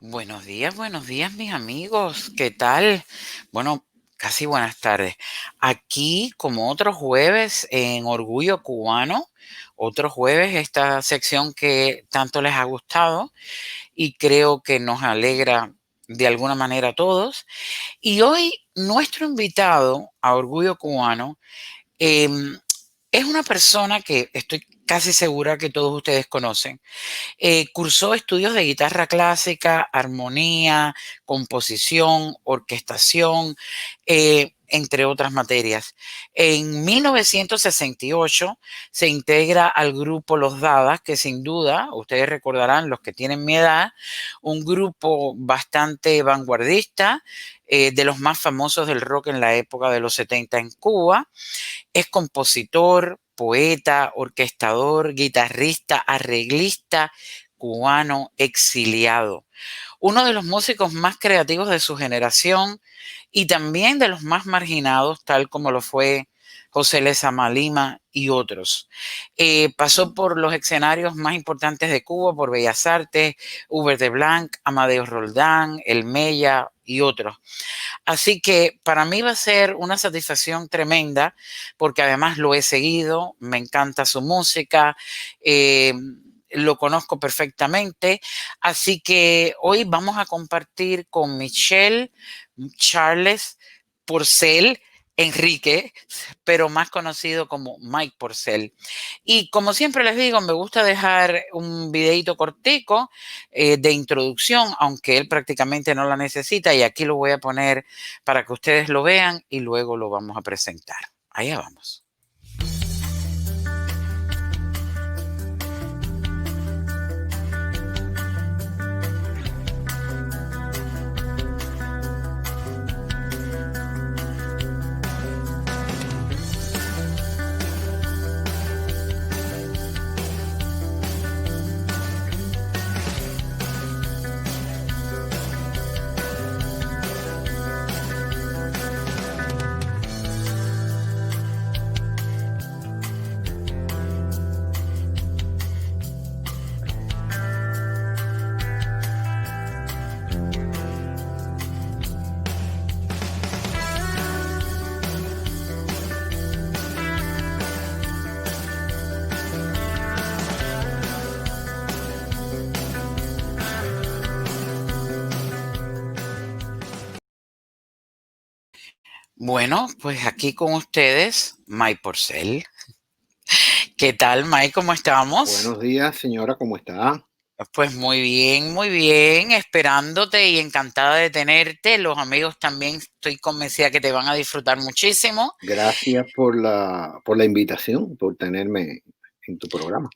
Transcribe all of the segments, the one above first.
Buenos días, mis amigos. ¿Qué tal? Bueno, casi buenas tardes. Aquí, como otro jueves en Orgullo Cubano, otro jueves, esta sección que tanto les ha gustado y creo que nos alegra de alguna manera a todos. Y hoy nuestro invitado a Orgullo Cubano em, es una persona que estoy casi segura que todos ustedes conocen. Cursó estudios de guitarra clásica, armonía, composición, orquestación, entre otras materias. En 1968 se integra al grupo Los Dadas, que sin duda, ustedes recordarán, los que tienen mi edad, un grupo bastante vanguardista, de los más famosos del rock en la época de los 70 en Cuba. Es compositor, poeta, orquestador, guitarrista, arreglista cubano exiliado. Uno de los músicos más creativos de su generación y también de los más marginados, tal como lo fue José Lezama Lima y otros. Pasó por los escenarios más importantes de Cuba, por Bellas Artes, Hubert de Blanc, Amadeus Roldán, El Mella y otros. Así que para mí va a ser una satisfacción tremenda porque además lo he seguido, me encanta su música, eh, lo conozco perfectamente. Así que hoy vamos a compartir con Michelle Charles Porcel Enrique, pero más conocido como Mike Porcel. Y como siempre les digo, me gusta dejar un videito cortico de introducción, aunque él prácticamente no la necesita, y aquí lo voy a poner para que ustedes lo vean y luego lo vamos a presentar. Allá vamos. Bueno, pues aquí con ustedes, Mike Porcel. ¿Qué tal, Mike? ¿Cómo estamos? Buenos días, señora, ¿cómo está? Pues muy bien, esperándote y encantada de tenerte. Los amigos también estoy convencida que te van a disfrutar muchísimo. Gracias por la invitación, por tenerme en tu programa.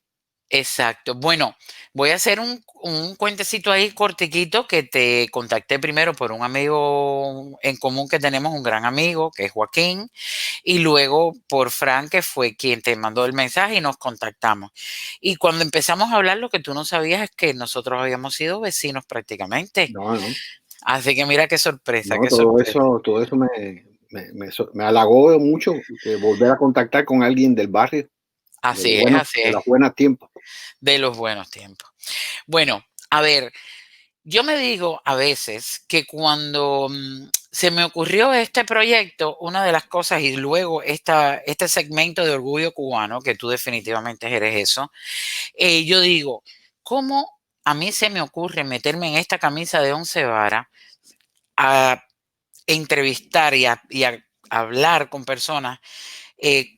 Exacto. Bueno, voy a hacer un cuentecito ahí cortiquito que te contacté primero por un amigo en común que tenemos, un gran amigo, que es Joaquín, y luego por Fran, que fue quien te mandó el mensaje y nos contactamos. Y cuando empezamos a hablar, lo que tú no sabías es que nosotros habíamos sido vecinos prácticamente. No, no, Así que mira qué sorpresa, no, qué sorpresa. todo eso me halagó mucho volver a contactar con alguien del barrio, Así de es, los buenos tiempos. de los buenos tiempos. Bueno, a ver, yo me digo a veces que cuando se me ocurrió este proyecto, una de las cosas, y luego este segmento de Orgullo Cubano, que tú definitivamente eres eso, yo digo, ¿cómo a mí se me ocurre meterme en esta camisa de once varas a entrevistar y a hablar con personas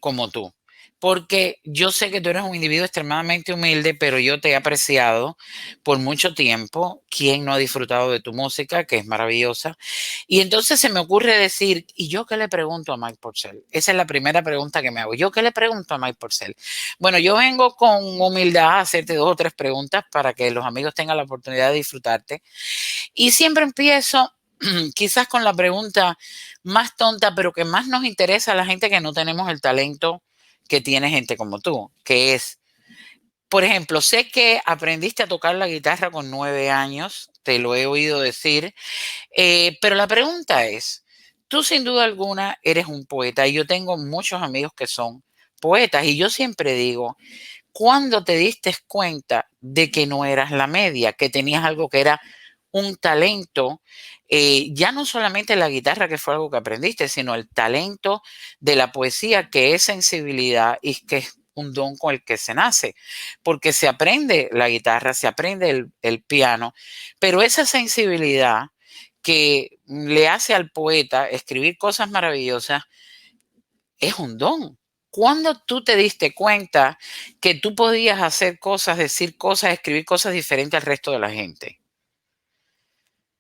como tú? Porque yo sé que tú eres un individuo extremadamente humilde, pero yo te he apreciado por mucho tiempo. ¿Quién no ha disfrutado de tu música, que es maravillosa? Y entonces se me ocurre decir, ¿y yo qué le pregunto a Mike Porcel? Esa es la primera pregunta que me hago. ¿Yo qué le pregunto a Mike Porcel? Bueno, yo vengo con humildad a hacerte dos o tres preguntas para que los amigos tengan la oportunidad de disfrutarte. Y siempre empiezo quizás con la pregunta más tonta, pero que más nos interesa a la gente que no tenemos el talento que tiene gente como tú, que es, por ejemplo, sé que aprendiste a tocar la guitarra con 9 años, te lo he oído decir, pero la pregunta es, tú sin duda alguna eres un poeta y yo tengo muchos amigos que son poetas y yo siempre digo, ¿cuándo te diste cuenta de que no eras la media, que tenías algo que era un talento, ya no solamente la guitarra, que fue algo que aprendiste, sino el talento de la poesía, que es sensibilidad y que es un don con el que se nace, porque se aprende la guitarra, se aprende el piano, pero esa sensibilidad que le hace al poeta escribir cosas maravillosas es un don. ¿Cuándo tú te diste cuenta que tú podías hacer cosas, decir cosas, escribir cosas diferentes al resto de la gente?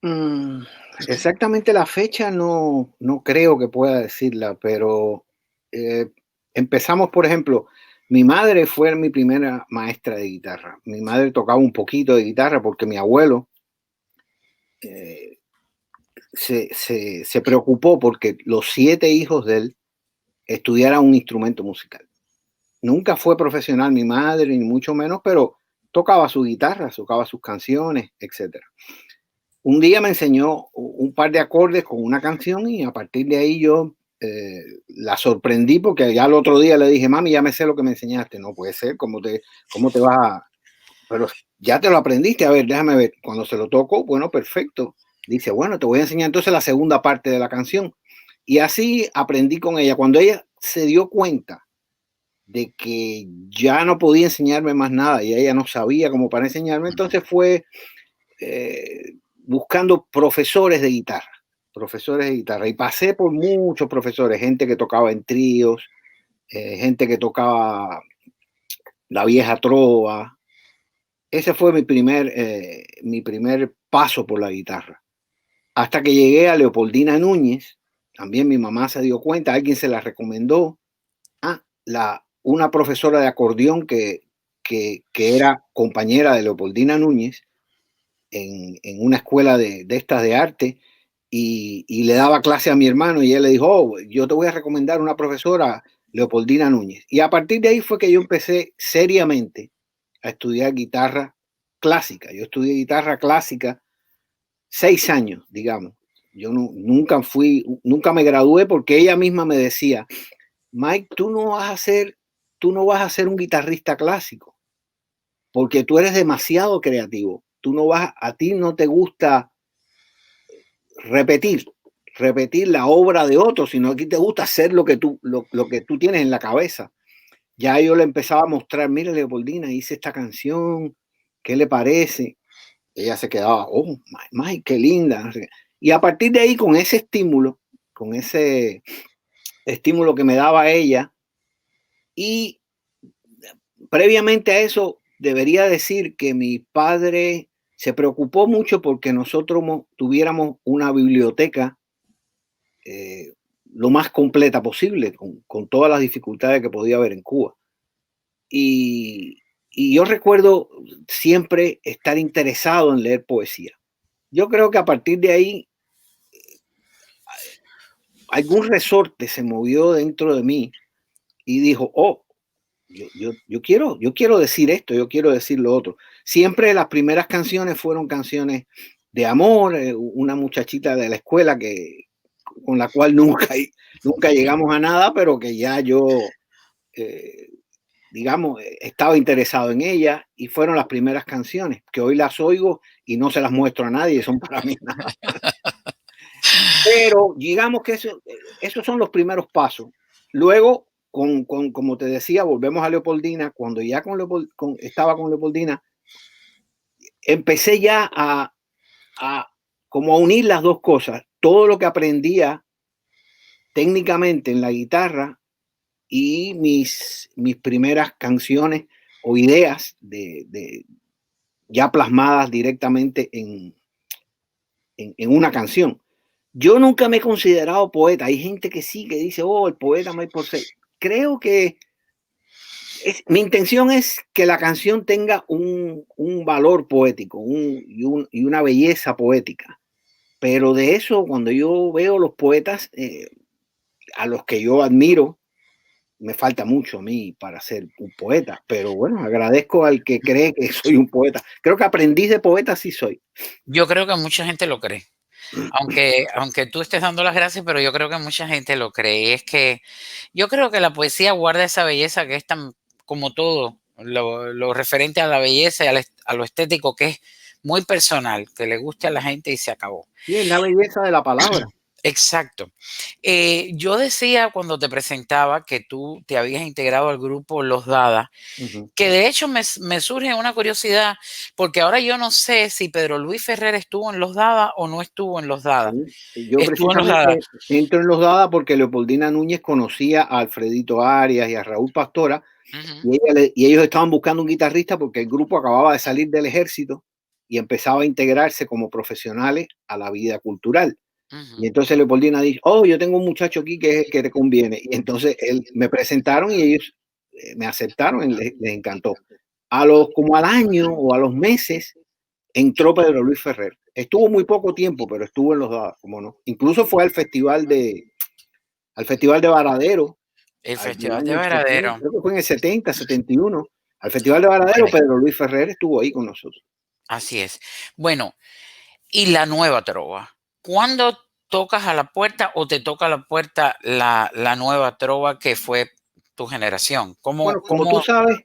Mm, exactamente la fecha no creo que pueda decirla, pero, eh, empezamos, por ejemplo, mi madre fue mi primera maestra de guitarra. Mi madre tocaba un poquito de guitarra porque mi abuelo, eh, se preocupó porque los 7 hijos de él estudiaran un instrumento musical. Nunca fue profesional mi madre, ni mucho menos, pero tocaba su guitarra, tocaba sus canciones, etcétera. Un día me enseñó un par de acordes con una canción y a partir de ahí yo la sorprendí porque ya al otro día le dije, mami, ya me sé lo que me enseñaste. No puede ser, cómo te vas a...? Pero ya te lo aprendiste, a ver, déjame ver. Cuando se lo toco, bueno, perfecto. Dice, bueno, te voy a enseñar entonces la segunda parte de la canción. Y así aprendí con ella. Cuando ella se dio cuenta de que ya no podía enseñarme más nada y ella no sabía cómo para enseñarme, entonces fue buscando profesores de guitarra. Y pasé por muchos profesores, gente que tocaba en tríos, gente que tocaba la vieja trova. Ese fue mi primer paso por la guitarra. Hasta que llegué a Leopoldina Núñez, también mi mamá se dio cuenta, alguien se la recomendó. Una profesora de acordeón que era compañera de Leopoldina Núñez en una escuela de estas de arte y le daba clase a mi hermano y él le dijo, oh, yo te voy a recomendar una profesora, Leopoldina Núñez. Y a partir de ahí fue que yo empecé seriamente a estudiar guitarra clásica. Yo estudié guitarra clásica 6 años, digamos. Yo nunca me gradué porque ella misma me decía, Mike, tú no vas a ser un guitarrista clásico porque tú eres demasiado creativo. A ti no te gusta repetir, repetir la obra de otros, sino que te gusta hacer lo que tú tienes en la cabeza. Ya yo le empezaba a mostrar, mire Leopoldina, hice esta canción, ¿qué le parece? Ella se quedaba, oh, my, qué linda. Y a partir de ahí, con ese estímulo que me daba ella, y previamente a eso, debería decir que mi padre se preocupó mucho porque nosotros tuviéramos una biblioteca eh, lo más completa posible, con todas las dificultades que podía haber en Cuba. Y, y yo recuerdo siempre estar interesado en leer poesía. Yo creo que a partir de ahí algún resorte se movió dentro de mí y dijo, oh, yo quiero decir esto, yo quiero decir lo otro. Siempre las primeras canciones fueron canciones de amor, una muchachita de la escuela con la cual nunca llegamos a nada, pero que ya yo, eh, digamos, estaba interesado en ella y fueron las primeras canciones que hoy las oigo y no se las muestro a nadie, son para mí nada. Pero digamos que esos son los primeros pasos. Luego, como te decía, volvemos a Leopoldina. Cuando ya estaba con Leopoldina, empecé ya a como a unir las dos cosas. Todo lo que aprendía técnicamente en la guitarra y mis primeras canciones o ideas ya plasmadas directamente en una canción. Yo nunca me he considerado poeta. Hay gente que sí, que dice, oh, el poeta Mike Porcel. Creo que mi intención es que la canción tenga un valor poético y una belleza poética. Pero de eso, cuando yo veo los poetas a los que yo admiro, me falta mucho a mí para ser un poeta. Pero bueno, agradezco al que cree que soy un poeta. Creo que aprendiz de poeta sí soy. Yo creo que mucha gente lo cree. Aunque tú estés dando las gracias, pero yo creo que mucha gente lo cree. Es que yo creo que la poesía guarda esa belleza que es tan, como todo, lo referente a la belleza y a lo estético, que es muy personal, que le guste a la gente y se acabó. Y es la belleza de la palabra. Exacto. Yo decía cuando te presentaba que tú te habías integrado al grupo Los Dada, Ujú. que de hecho me surge una curiosidad, porque ahora yo no sé si Pedro Luis Ferrer estuvo en Los Dada o no estuvo en Los Dada. Sí. Yo Estuvo en Los Dada. precisamente entro en Los Dada porque Leopoldina Núñez conocía a Alfredito Arias y a Raúl Pastora, Ujú, y ellos estaban buscando un guitarrista porque el grupo acababa de salir del ejército y empezaba a integrarse como profesionales a la vida cultural. Y ujú. entonces Leopoldina dice, oh, yo tengo un muchacho aquí que te conviene. Y entonces me presentaron y ellos me aceptaron y les encantó. Como al año o a los meses entró Pedro Luis Ferrer. Estuvo muy poco tiempo, pero estuvo en los dados, como no. Incluso fue al festival de Varadero, El en el Festival de año 70, Varadero. creo que fue en el 70, 71. Al festival de Ok, Varadero, Pedro Luis Ferrer estuvo ahí con nosotros. así es. Bueno, y la nueva trova. ¿Cuándo tocas a la puerta o te toca a la puerta la nueva trova que fue tu generación? Bueno, como tú sabes,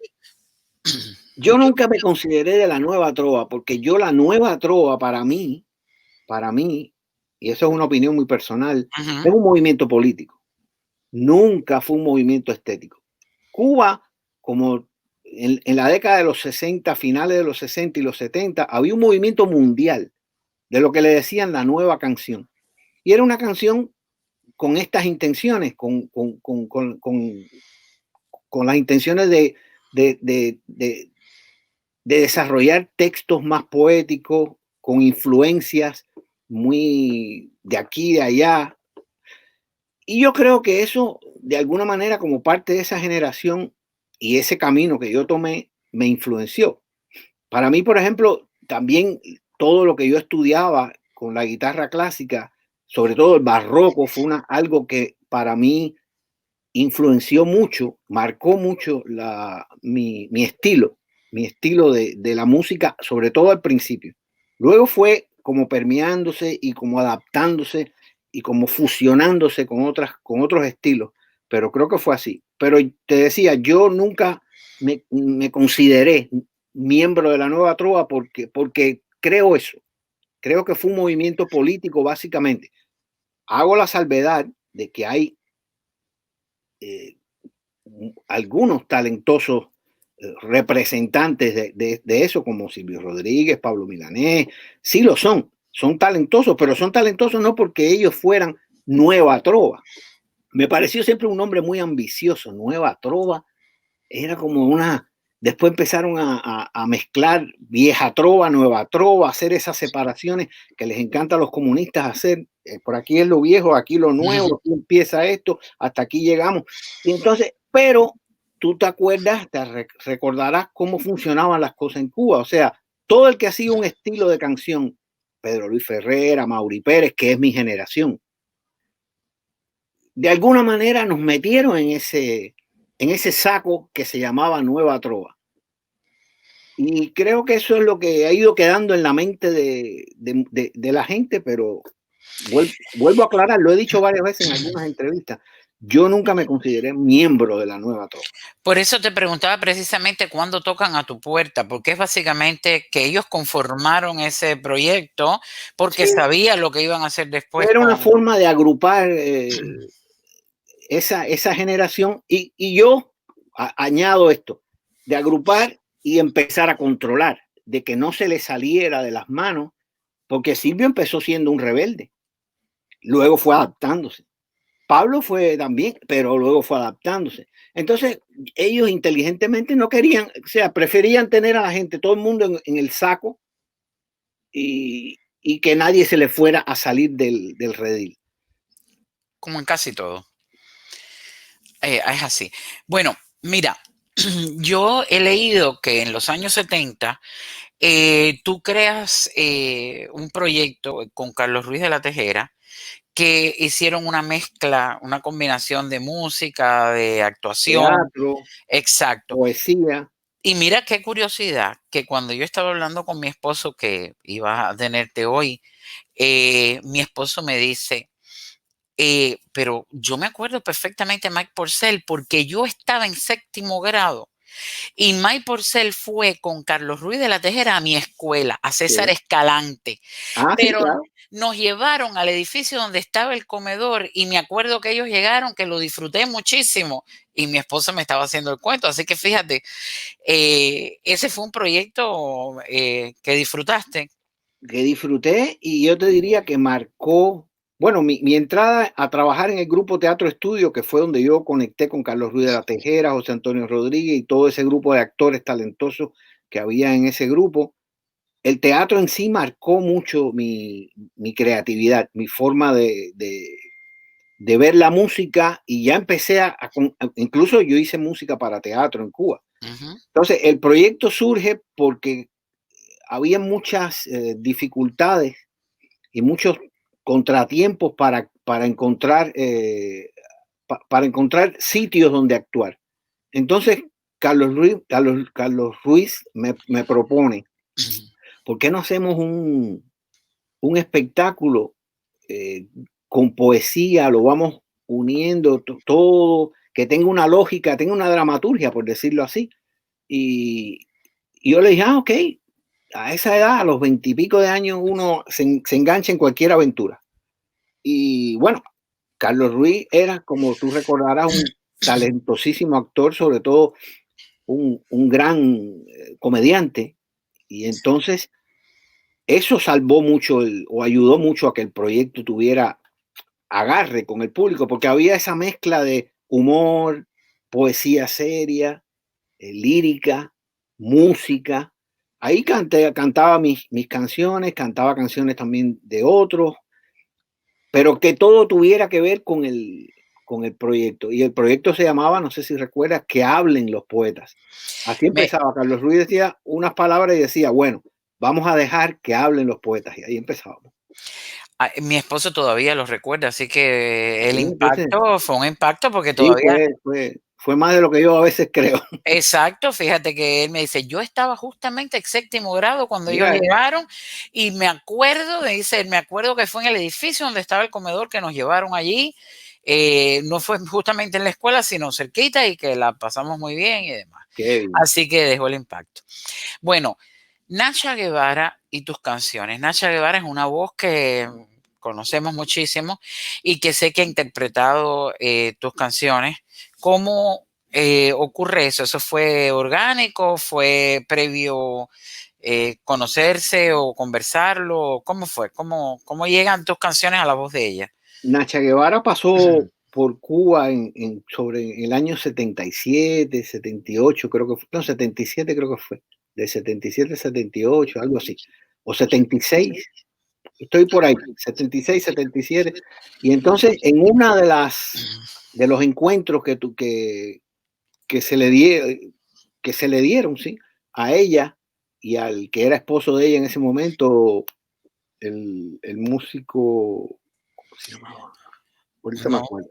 yo nunca me consideré de la nueva trova, porque yo la nueva trova para mí, y eso es una opinión muy personal, Ujú, es un movimiento político. Nunca fue un movimiento estético. Cuba, como en la década de los 60, finales de los 60 y los 70, había un movimiento mundial de lo que le decían la nueva canción. Y era una canción con estas intenciones, con las intenciones de, de, de, de desarrollar textos más poéticos, con influencias muy de aquí y de allá. Y yo creo que eso, de alguna manera, como parte de esa generación y ese camino que yo tomé, me influenció. Para mí, por ejemplo, también todo lo que yo estudiaba con la guitarra clásica, sobre todo el barroco, fue algo que para mí influenció mucho, marcó mucho mi estilo de la música, sobre todo al principio. Luego fue como permeándose y como adaptándose y como fusionándose con otros estilos, pero creo que fue así. Pero te decía, yo nunca me consideré miembro de la Nueva Trova porque creo eso, creo que fue un movimiento político básicamente. Hago la salvedad de que hay eh, algunos talentosos representantes de eso, como Silvio Rodríguez, Pablo Milanés, sí lo son talentosos, pero son talentosos no porque ellos fueran nueva trova. Me pareció siempre un nombre muy ambicioso, nueva trova, era como una, después empezaron a mezclar vieja trova, nueva trova, hacer esas separaciones que les encanta a los comunistas hacer, por aquí es lo viejo, aquí lo ujú. nuevo, aquí empieza esto, hasta aquí llegamos. Y entonces, pero tú te acuerdas, recordarás cómo funcionaban las cosas en Cuba, o sea, todo el que hacía un estilo de canción, Pedro Luis Ferrer, Mauri Pérez, que es mi generación, de alguna manera nos metieron en ese saco que se llamaba Nueva Trova. Y creo que eso es lo que ha ido quedando en la mente de la gente, pero vuelvo a aclarar, lo he dicho varias veces en algunas entrevistas, yo nunca me consideré miembro de la Nueva Trova. Por eso te preguntaba precisamente cuándo tocan a tu puerta, porque es básicamente que ellos conformaron ese proyecto porque Sí, sabían lo que iban a hacer después era una con... forma de agrupar esa generación y yo añado esto, de agrupar y empezar a controlar, de que no se le saliera de las manos, porque Silvio empezó siendo un rebelde, luego fue adaptándose. Pablo fue también, pero luego fue adaptándose. Entonces, ellos inteligentemente no querían, o sea, preferían tener a la gente, todo el mundo en el saco y que nadie se le fuera a salir del redil. como en casi todo. Es así. Bueno, mira, yo he leído que en los años 70 tú creas un proyecto con Carlos Ruiz de la Tejera que hicieron una mezcla, una combinación de música, de actuación. Teatro, Exacto. poesía. Y mira qué curiosidad, que cuando yo estaba hablando con mi esposo, que iba a tenerte hoy, mi esposo me dice, pero yo me acuerdo perfectamente de Mike Porcel porque yo estaba en séptimo grado Y May Porcel fue con Carlos Ruiz de la Tejera a mi escuela, a César Sí. Escalante. Ah, sí, Pero claro. nos llevaron al edificio donde estaba el comedor y me acuerdo que ellos llegaron, que lo disfruté muchísimo y mi esposa me estaba haciendo el cuento. Así que fíjate, ese fue un proyecto que disfrutaste. Que disfruté y yo te diría que marcó, bueno, mi entrada a trabajar en el grupo Teatro Estudio, que fue donde yo conecté con Carlos Ruiz de la Tejera, José Antonio Rodríguez y todo ese grupo de actores talentosos que había en ese grupo. El teatro en sí marcó mucho mi creatividad, mi forma de ver la música y ya empecé incluso yo hice música para teatro en Cuba. Ujú. Entonces, el proyecto surge porque había muchas dificultades y muchos contratiempos para encontrar, para encontrar sitios donde actuar. Entonces, Carlos Ruiz me propone, ¿por qué no hacemos un espectáculo con poesía? Lo vamos uniendo todo, que tenga una lógica, tenga una dramaturgia, por decirlo así. Y yo le dije, ok, a esa edad, a los 20 y pico de años, uno se engancha en cualquier aventura. Y bueno, Carlos Ruiz era, como tú recordarás, un talentosísimo actor, sobre todo un gran comediante. Y entonces eso salvó mucho o ayudó mucho a que el proyecto tuviera agarre con el público, porque había esa mezcla de humor, poesía seria, lírica, música. Ahí cantaba mis canciones, cantaba canciones también de otros, pero que todo tuviera que ver con el proyecto. Y el proyecto se llamaba, no sé si recuerdas, Que hablen los poetas. Así Me, empezaba. Carlos Ruiz decía unas palabras y decía, bueno, vamos a dejar que hablen los poetas. Y ahí empezábamos. Mi esposo todavía lo recuerda, así que el Sí, entonces, impacto fue un impacto porque sí, todavía. fue más de lo que yo a veces creo. Exacto, fíjate que él me dice, yo estaba justamente en séptimo grado cuando ellos Mira, llegaron y me acuerdo, dice, me acuerdo que fue en el edificio donde estaba el comedor que nos llevaron allí, no fue justamente en la escuela, sino cerquita y que la pasamos muy bien y demás. qué bien. Así que dejó el impacto. Bueno, Nacha Guevara y tus canciones. Nacha Guevara es una voz que conocemos muchísimo y que sé que ha interpretado tus canciones. ¿Cómo ocurre eso? ¿Eso fue orgánico? ¿Fue previo conocerse o conversarlo? ¿Cómo fue? ¿Cómo llegan tus canciones a la voz de ella? Nacha Guevara pasó por Cuba sobre el año 77, 78, creo que fue, no, 77 creo que fue, de 77 a 78, algo así, o 76, estoy por ahí, 76, 77, y entonces en una de los encuentros que se le que se le dieron, sí, a ella y al que era esposo de ella en ese momento, el músico, ¿cómo se llamaba? Ahorita me No. acuerdo.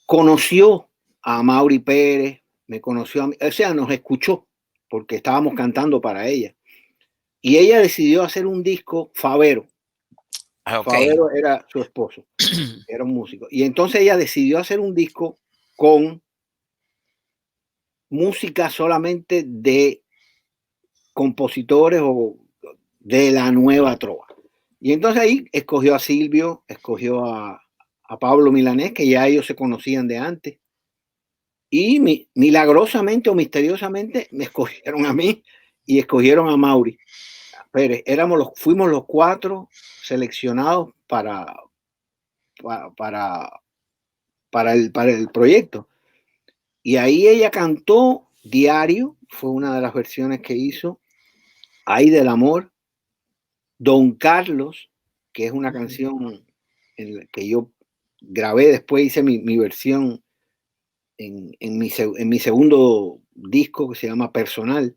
Conoció a Mauri Pérez, me conoció a mí, o sea, nos escuchó porque estábamos cantando para ella. Y ella decidió hacer un disco, Favero. Ok. Favero era su esposo, era un músico. Y entonces ella decidió hacer un disco con música solamente de compositores o de la nueva trova. Y entonces ahí escogió a Silvio, escogió a Pablo Milanés, que ya ellos se conocían de antes. Y milagrosamente o misteriosamente me escogieron a mí y escogieron a Mauri Pérez. Fuimos los cuatro seleccionados para, para el proyecto. Y ahí ella cantó Diario, fue una de las versiones que hizo. Ay del amor, Don Carlos, que es una canción en la que yo grabé, después hice mi versión en mi segundo disco que se llama Personal.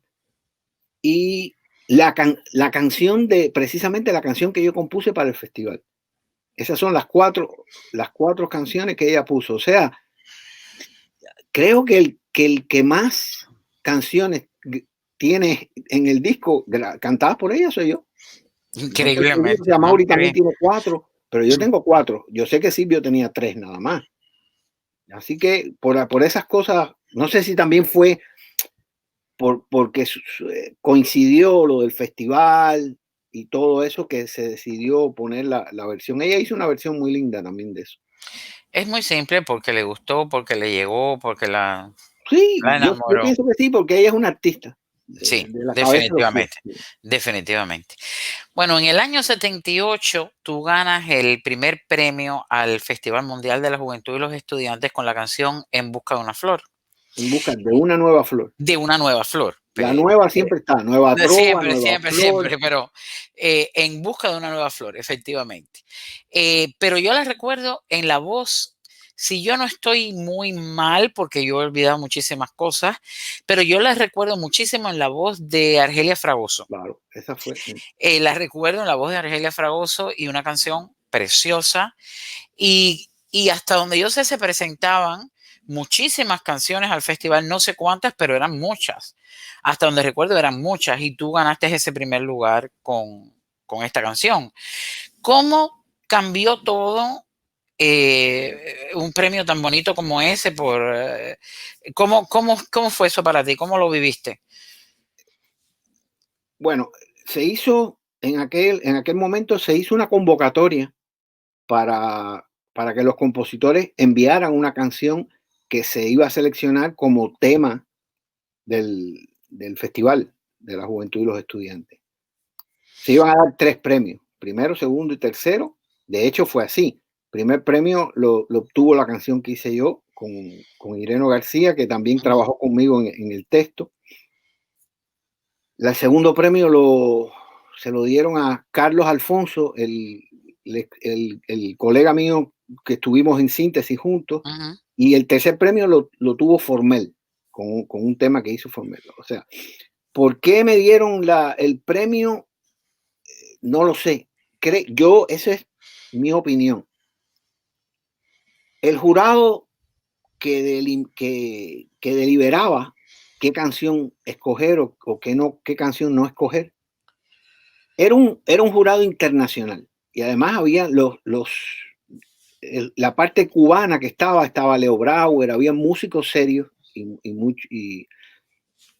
Y la canción precisamente la canción que yo compuse para el festival. Esas son las cuatro canciones que ella puso. O sea, creo que el que más canciones tiene en el disco cantadas por ella soy yo. No estoy seguro si Increíblemente, ¿no? Amaury Qué también bien. tiene cuatro, pero yo tengo cuatro. Yo sé que Silvio tenía tres nada más. Así que por esas cosas, no sé si también fue porque coincidió lo del festival y todo eso que se decidió poner la versión. Ella hizo una versión muy linda también de eso. Es muy simple porque le gustó, porque le llegó, porque Sí, la yo enamoró. pienso que sí, porque ella es una artista Sí, de la cabeza a los pies. definitivamente, definitivamente. Bueno, en el año 78 tú ganas el primer premio al Festival Mundial de la Juventud y los Estudiantes con la canción En busca de una flor, En busca de una nueva flor. de una nueva flor. La nueva siempre está, nueva trova, Siempre, nueva siempre, flor. siempre, pero en busca de una nueva flor, efectivamente. Pero yo la recuerdo en la voz, si yo no estoy muy mal, porque yo he olvidado muchísimas cosas, pero yo la recuerdo muchísimo en la voz de Argelia Fragoso. Claro, esa fue. La recuerdo en la voz de Argelia Fragoso y una canción preciosa. Y hasta donde yo sé, se presentaban muchísimas canciones al festival, no sé cuántas, pero eran muchas. Hasta donde recuerdo eran muchas y tú ganaste ese primer lugar con esta canción. ¿Cómo cambió todo un premio tan bonito como ese? ¿Cómo fue eso para ti? ¿Cómo lo viviste? Bueno, se hizo en aquel momento se hizo una convocatoria para que los compositores enviaran una canción que se iba a seleccionar como tema del Festival de la Juventud y los Estudiantes. Se iban a dar 3 premios, primero, segundo y tercero. De hecho, fue así. Primer premio lo obtuvo la canción que hice yo con Ireno García, que también trabajó conmigo en el texto. El segundo premio se lo dieron a Carlos Alfonso, el colega mío que estuvimos en síntesis juntos, Ujú. y el tercer premio lo tuvo Formel, con un tema que hizo Formel. O sea, ¿por qué me dieron el premio? No lo sé. Esa es mi opinión. El jurado que deliberaba qué canción escoger o qué canción no escoger, era un jurado internacional. Y además había la parte cubana que estaba Leo Brauer, había músicos serios y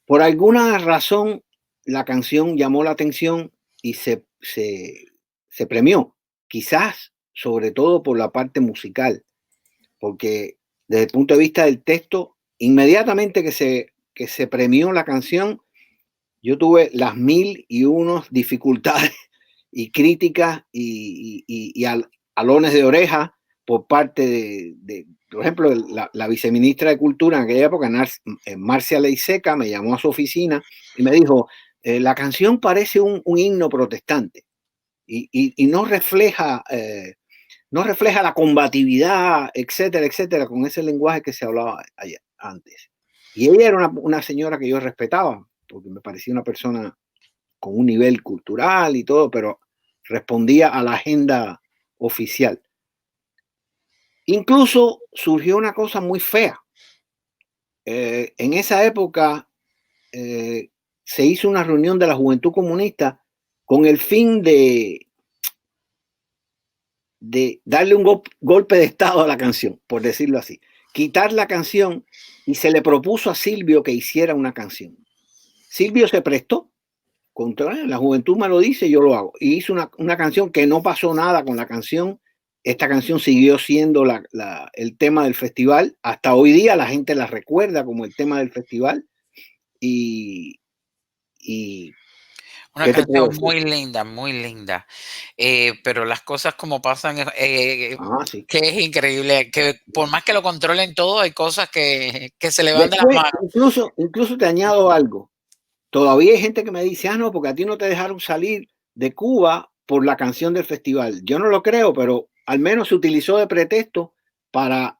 por alguna razón la canción llamó la atención y se premió. Quizás sobre todo por la parte musical, porque desde el punto de vista del texto, inmediatamente que se premió la canción, yo tuve las mil y unos dificultades y críticas y alones de oreja por parte por ejemplo, la viceministra de Cultura en aquella época, Marcia Leiseca, me llamó a su oficina y me dijo, la canción parece un himno protestante y no refleja la combatividad, etcétera, etcétera, con ese lenguaje que se hablaba allá, antes. Y ella era una señora que yo respetaba, porque me parecía una persona con un nivel cultural y todo, pero respondía a la agenda oficial. Incluso surgió una cosa muy fea. En esa época se hizo una reunión de la Juventud Comunista con el fin de darle un golpe de estado a la canción, por decirlo así. Quitar la canción y se le propuso a Silvio que hiciera una canción. Silvio se prestó, la juventud me lo dice, yo lo hago. Y hizo una canción que no pasó nada con la canción. Esta canción siguió siendo el tema del festival. Hasta hoy día la gente la recuerda como el tema del festival. Y, y Una ¿qué te puedo canción decir? muy linda, muy linda. Pero las cosas como pasan, Ah, sí. que es increíble, que por más que lo controlen todo, hay cosas que se le van de las Después, manos. incluso te añado algo. Todavía hay gente que me dice, no, porque a ti no te dejaron salir de Cuba por la canción del festival. Yo no lo creo, pero al menos se utilizó de pretexto para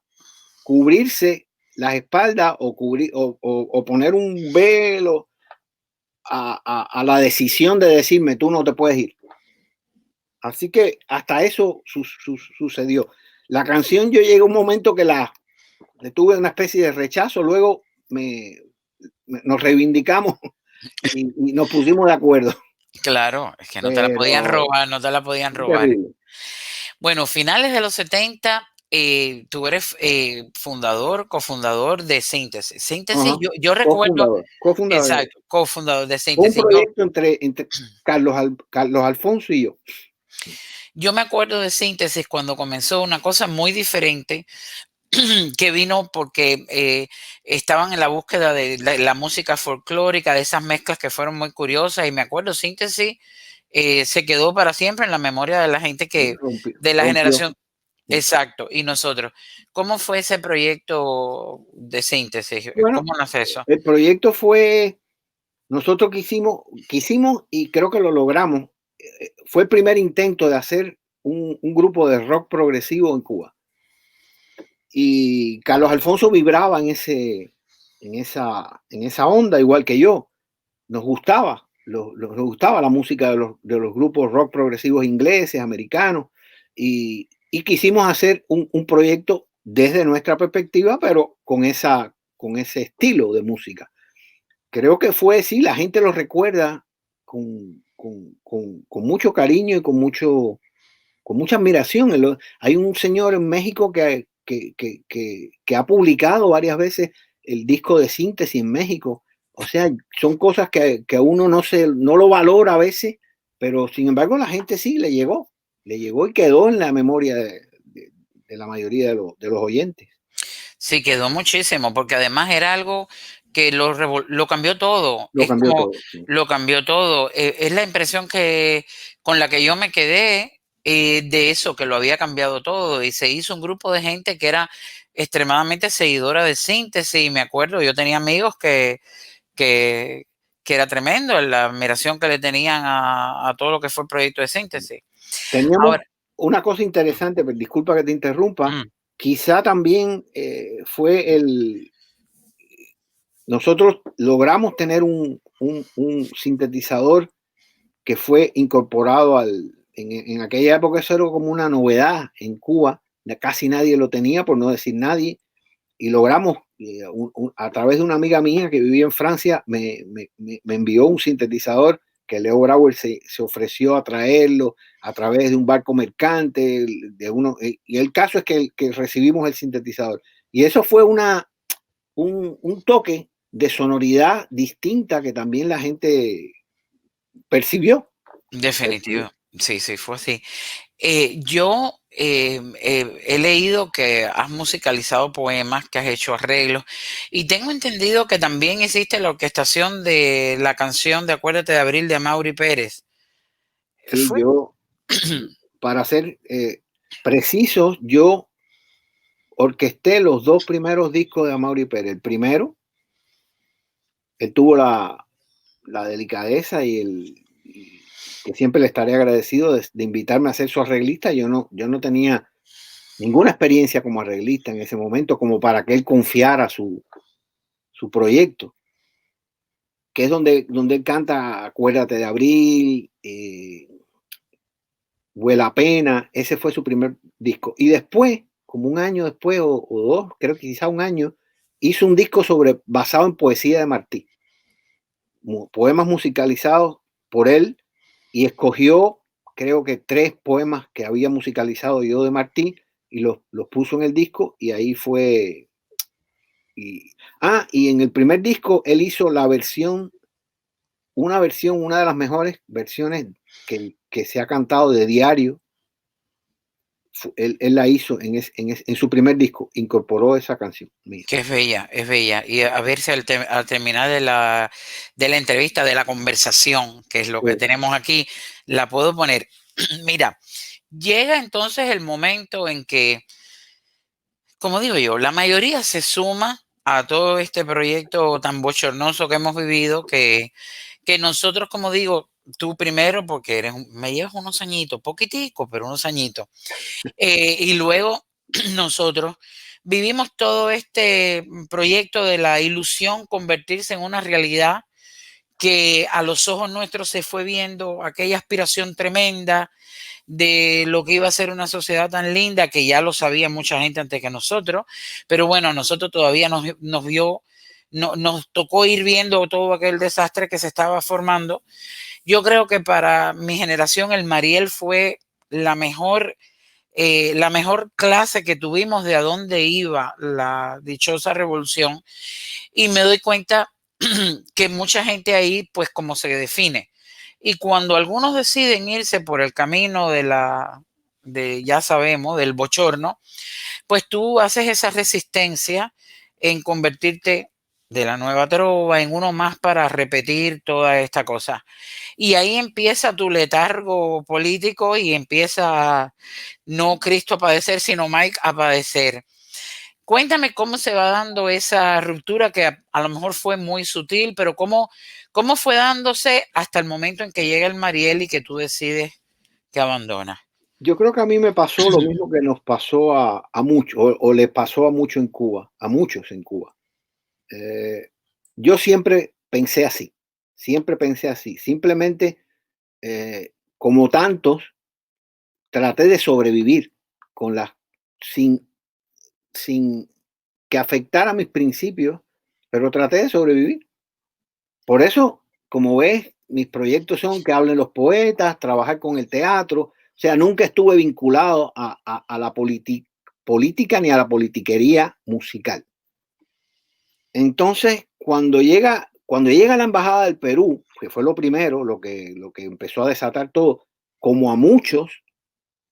cubrirse las espaldas o poner un velo a la decisión de decirme, tú no te puedes ir. Así que hasta eso sucedió. La canción yo llegué a un momento que le tuve una especie de rechazo, luego nos reivindicamos y nos pusimos de acuerdo. Claro, es que no te la podían Pero robar, no te la podían robar. terrible. Bueno, finales de los 70 tú eres fundador, cofundador de Síntesis. Síntesis, Ajá. yo recuerdo, Cofundador, cofundador. exacto, cofundador de Fue un Síntesis. proyecto entre Carlos Alfonso y yo. Yo me acuerdo de Síntesis cuando comenzó una cosa muy diferente que vino porque estaban en la búsqueda de la música folclórica, de esas mezclas que fueron muy curiosas. Y me acuerdo, Síntesis se quedó para siempre en la memoria de la gente que, de la Rompió. generación. Exacto. Y nosotros, ¿cómo fue ese proyecto de Síntesis? Bueno, ¿Cómo nace eso? el proyecto fue, nosotros quisimos y creo que lo logramos. Fue el primer intento de hacer un grupo de rock progresivo en Cuba. Y Carlos Alfonso vibraba en esa onda, igual que yo. Nos gustaba, nos gustaba la música de los grupos rock progresivos ingleses, americanos, y quisimos hacer un proyecto desde nuestra perspectiva, pero con ese estilo de música. Creo que fue, sí, la gente lo recuerda con mucho cariño y con mucha admiración. Hay un señor en México que ha publicado varias veces el disco de Síntesis en México. O sea, son cosas que uno no lo valora a veces, pero sin embargo la gente sí le llegó y quedó en la memoria de la mayoría de los oyentes. Sí, quedó muchísimo, porque además era algo que lo cambió todo. Lo Es cambió como todo. Sí. lo cambió todo. Es la impresión con la que yo me quedé de eso, que lo había cambiado todo. Y se hizo un grupo de gente que era extremadamente seguidora de Síntesis. Y me acuerdo, yo tenía amigos que, que era tremendo la admiración que le tenían a todo lo que fue el proyecto de Síntesis. Teníamos Ahora, una cosa interesante, pero disculpa que te interrumpa, mm, quizá también fue nosotros logramos tener un sintetizador que fue incorporado en aquella época. Eso era como una novedad en Cuba, casi nadie lo tenía, por no decir nadie, y logramos, a través de una amiga mía que vivía en Francia, me envió un sintetizador que Leo Brauer se ofreció a traerlo a través de un barco mercante, y el caso es que recibimos el sintetizador. Y eso fue un toque de sonoridad distinta que también la gente percibió. definitivo. Sí, sí, fue así. Yo he leído que has musicalizado poemas, que has hecho arreglos, y tengo entendido que también hiciste la orquestación de la canción de Acuérdate de Abril de Amaury Pérez. Sí, ¿Fue? yo, para ser precisos, yo orquesté los dos primeros discos de Amaury Pérez. El primero, él tuvo la delicadeza y que siempre le estaré agradecido de invitarme a ser su arreglista. Yo no tenía ninguna experiencia como arreglista en ese momento, como para que él confiara su proyecto, que es donde él canta Acuérdate de Abril, Vuela Pena. Ese fue su primer disco. Y después, como un año después o dos, creo que quizá un año, hizo un disco basado en poesía de Martí, poemas musicalizados por él, y escogió, creo que 3 poemas que había musicalizado yo de Martí, y los puso en el disco, y ahí fue. Y en el primer disco él hizo una de las mejores versiones que se ha cantado de Diario. Él la hizo en su primer disco, incorporó esa canción mía. Que es bella, es bella. Y a ver si al terminar de la entrevista, de la conversación, que es lo que Sí, tenemos aquí, la puedo poner. Mira, llega entonces el momento en que, como digo yo, la mayoría se suma a todo este proyecto tan bochornoso que hemos vivido, que nosotros, como digo, tú primero, porque me llevas unos añitos, poquitico, pero unos añitos, y luego nosotros vivimos todo este proyecto de la ilusión convertirse en una realidad que a los ojos nuestros se fue viendo aquella aspiración tremenda de lo que iba a ser una sociedad tan linda, que ya lo sabía mucha gente antes que nosotros, pero bueno, nosotros todavía nos vio, nos tocó ir viendo todo aquel desastre que se estaba formando. Yo creo que para mi generación el Mariel fue la mejor la mejor clase que tuvimos de a dónde iba la dichosa revolución, y me doy cuenta que mucha gente ahí, pues como se define. Y cuando algunos deciden irse por el camino ya sabemos, del bochorno, pues tú haces esa resistencia en convertirte de la nueva trova en uno más para repetir toda esta cosa. Y ahí empieza tu letargo político y empieza no Cristo a padecer, sino Mike a padecer. Cuéntame cómo se va dando esa ruptura que a lo mejor fue muy sutil, pero cómo fue dándose hasta el momento en que llega el Mariel y que tú decides que abandonas. Yo creo que a mí me pasó lo mismo que nos pasó a muchos, o le pasó a muchos en Cuba, a muchos en Cuba. Yo siempre pensé así. Simplemente, como tantos, traté de sobrevivir con las, sin, sin que afectara mis principios, pero traté de sobrevivir. Por eso, como ves, mis proyectos son que hablen los poetas, trabajar con el teatro. O sea, nunca estuve vinculado a la política ni a la politiquería musical. Entonces, cuando llega la embajada del Perú, que fue lo primero, lo que empezó a desatar todo, como a muchos,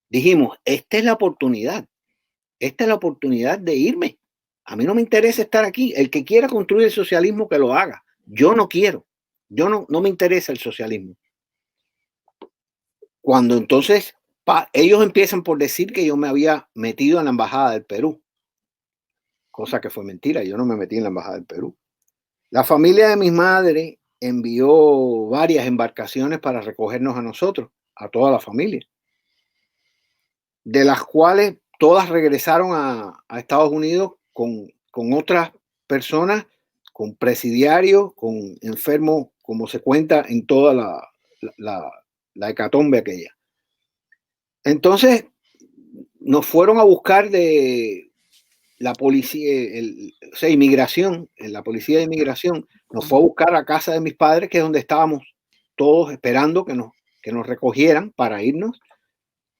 dijimos, esta es la oportunidad de irme. A mí no me interesa estar aquí. El que quiera construir el socialismo, que lo haga. Yo no quiero. No me interesa el socialismo. Cuando entonces ellos empiezan por decir que yo me había metido en la embajada del Perú, cosa que fue mentira. Yo no me metí en la embajada del Perú. La familia de mi madre envió varias embarcaciones para recogernos a nosotros, a toda la familia, de las cuales todas regresaron a Estados Unidos con otras personas, con presidiarios, con enfermos, como se cuenta en toda la hecatombe aquella. Entonces, nos fueron a buscar de la policía, o sea, inmigración, la policía de inmigración, nos fue a buscar a casa de mis padres, que es donde estábamos todos esperando que nos recogieran para irnos.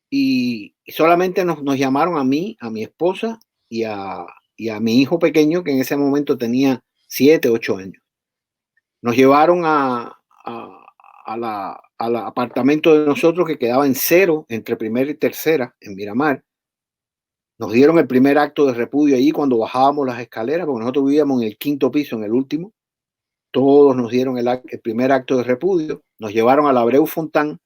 Y solamente nos llamaron a mí, a mi esposa y a mi hijo pequeño, que en ese momento tenía 7, 8 años. Nos llevaron al apartamento de nosotros, que quedaba en Cero, entre primera y tercera, en Miramar. Nos dieron el primer acto de repudio allí cuando bajábamos las escaleras, porque nosotros vivíamos en el 5º piso, en el último. Todos nos dieron el primer acto de repudio. Nos llevaron a la Abreu Fontán.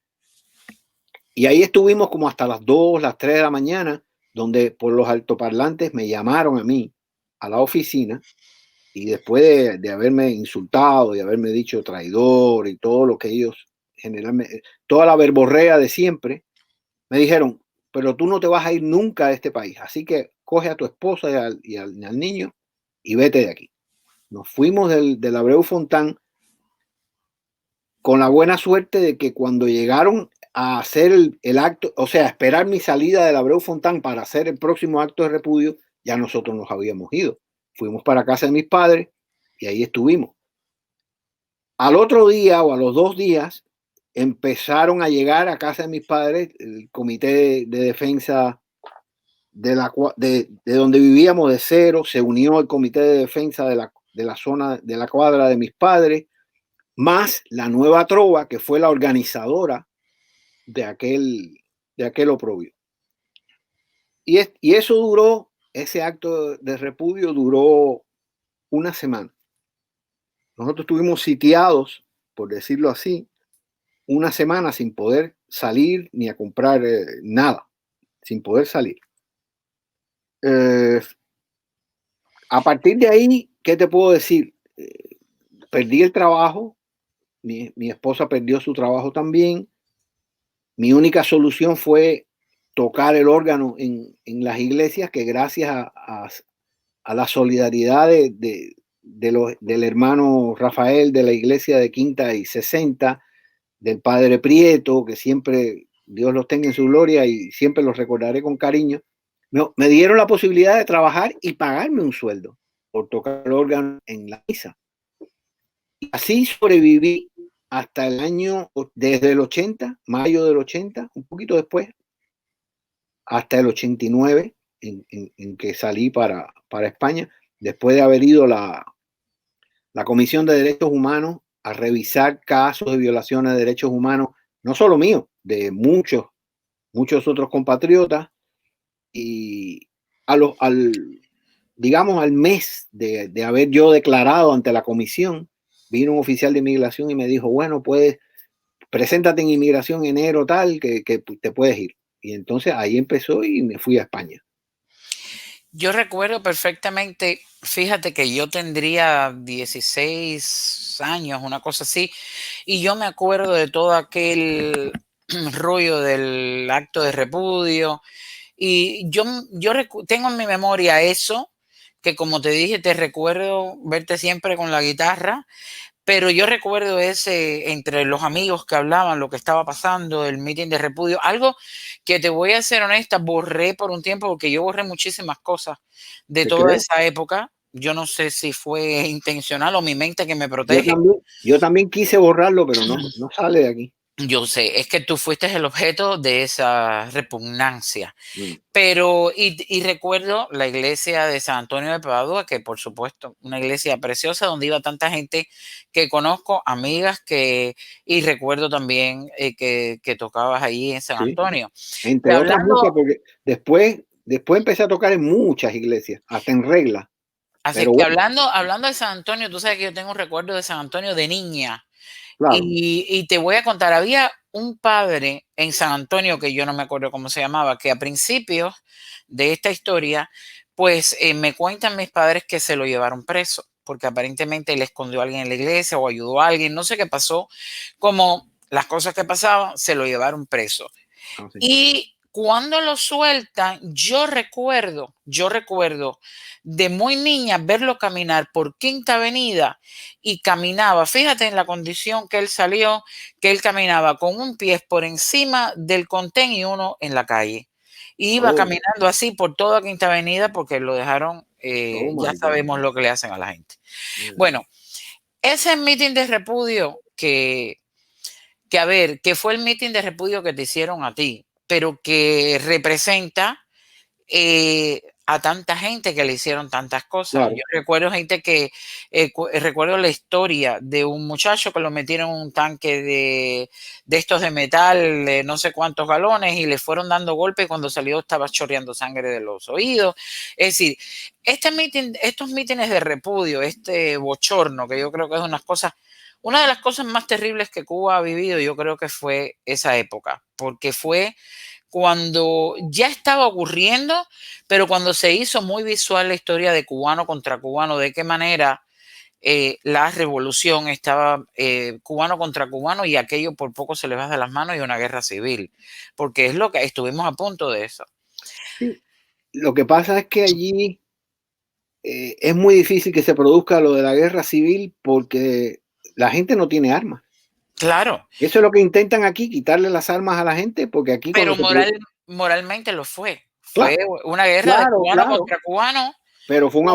Y ahí estuvimos como hasta las 2, las 3 de la mañana, donde por los altoparlantes me llamaron a mí, a la oficina, y después de haberme insultado, de haberme dicho traidor y todo lo que ellos generalmente, toda la verborrea de siempre, me dijeron, pero tú no te vas a ir nunca de este país, así que coge a tu esposa y al niño y vete de aquí. Nos fuimos del Abreu Fontán con la buena suerte de que cuando llegaron a hacer el acto, o sea, esperar mi salida del Abreu Fontán para hacer el próximo acto de repudio, ya nosotros nos habíamos ido. Fuimos para casa de mis padres y ahí estuvimos. Al otro día o a los 2 días empezaron a llegar a casa de mis padres el comité de defensa de donde vivíamos, de Cero. Se unió el comité de defensa de la zona, de la cuadra de mis padres, más la Nueva Trova, que fue la organizadora de aquel oprobio. Y eso duró, ese acto de repudio duró una semana. Nosotros estuvimos sitiados, por decirlo así, una semana sin poder salir ni a comprar nada, sin poder salir. A partir de ahí, ¿qué te puedo decir? Perdí el trabajo, mi esposa perdió su trabajo también. Mi única solución fue tocar el órgano en las iglesias, que gracias a la solidaridad del hermano Rafael de la iglesia de Quinta y 60, del padre Prieto, que siempre Dios los tenga en su gloria y siempre los recordaré con cariño, me dieron la posibilidad de trabajar y pagarme un sueldo por tocar el órgano en la misa. Y así sobreviví hasta el año, desde el 80, mayo del 80, un poquito después, hasta el 89, en que salí para España, después de haber ido la Comisión de Derechos Humanos a revisar casos de violaciones de derechos humanos, no solo míos, de muchos otros compatriotas, y digamos, al mes de haber yo declarado ante la comisión, vino un oficial de inmigración y me dijo, bueno, preséntate en inmigración enero tal, que te puedes ir. Y entonces ahí empezó y me fui a España. Yo recuerdo perfectamente, fíjate que yo tendría 16 años, una cosa así, y yo me acuerdo de todo aquel rollo del acto de repudio, y yo tengo en mi memoria eso, que como te dije, te recuerdo verte siempre con la guitarra, pero yo recuerdo ese, entre los amigos que hablaban, lo que estaba pasando, el meeting de repudio, algo que te voy a ser honesta, borré por un tiempo, porque yo borré muchísimas cosas de ¿Te toda creo? esa época. Yo no sé si fue intencional o mi mente que me Yo protege. también, yo también quise borrarlo, pero no sale de aquí. Yo sé, es que tú fuiste el objeto de esa repugnancia. Mm. Pero, y recuerdo la iglesia de San Antonio de Padua, que por supuesto, una iglesia preciosa donde iba tanta gente que conozco, amigas y recuerdo también que tocabas ahí en San Sí, Antonio. Y entre otras muchas, hablando, porque después empecé a tocar en muchas iglesias, hasta en regla, así pero que bueno, hablando de San Antonio, tú sabes que yo tengo un recuerdo de San Antonio de niña. claro, Y te voy a contar, había un padre en San Antonio, que yo no me acuerdo cómo se llamaba, que a principios de esta historia, pues me cuentan mis padres que se lo llevaron preso, porque aparentemente le escondió a alguien en la iglesia o ayudó a alguien, no sé qué pasó, como las cosas que pasaban, se lo llevaron preso. así. Y cuando lo sueltan, yo recuerdo de muy niña verlo caminar por Quinta Avenida y caminaba, fíjate en la condición que él salió, que él caminaba con un pie por encima del contén y uno en la calle. Y iba Oh, caminando así por toda Quinta Avenida porque lo dejaron, oh ya my God. sabemos lo que le hacen a la gente. Mm. Bueno, ese meeting de repudio que a ver, que fue el meeting de repudio que te hicieron a ti, pero que representa a tanta gente que le hicieron tantas cosas. Claro, Yo recuerdo gente recuerdo la historia de un muchacho que lo metieron en un tanque de estos de metal, de no sé cuántos galones, y le fueron dando golpes y cuando salió estaba chorreando sangre de los oídos. Es decir, estos mítines de repudio, este bochorno, que yo creo que es una de las cosas más terribles que Cuba ha vivido, yo creo que fue esa época, porque fue cuando ya estaba ocurriendo, pero cuando se hizo muy visual la historia de cubano contra cubano, de qué manera la revolución estaba cubano contra cubano y aquello por poco se le va de las manos y una guerra civil, porque es lo que estuvimos a punto de eso. sí. Lo que pasa es que allí es muy difícil que se produzca lo de la guerra civil porque la gente no tiene armas. Claro, Eso es lo que intentan aquí, quitarle las armas a la gente, porque aquí cuando pero se produce, moralmente lo fue. claro, Fue una guerra de claro, cubano claro, contra cubano, pero uno, fue un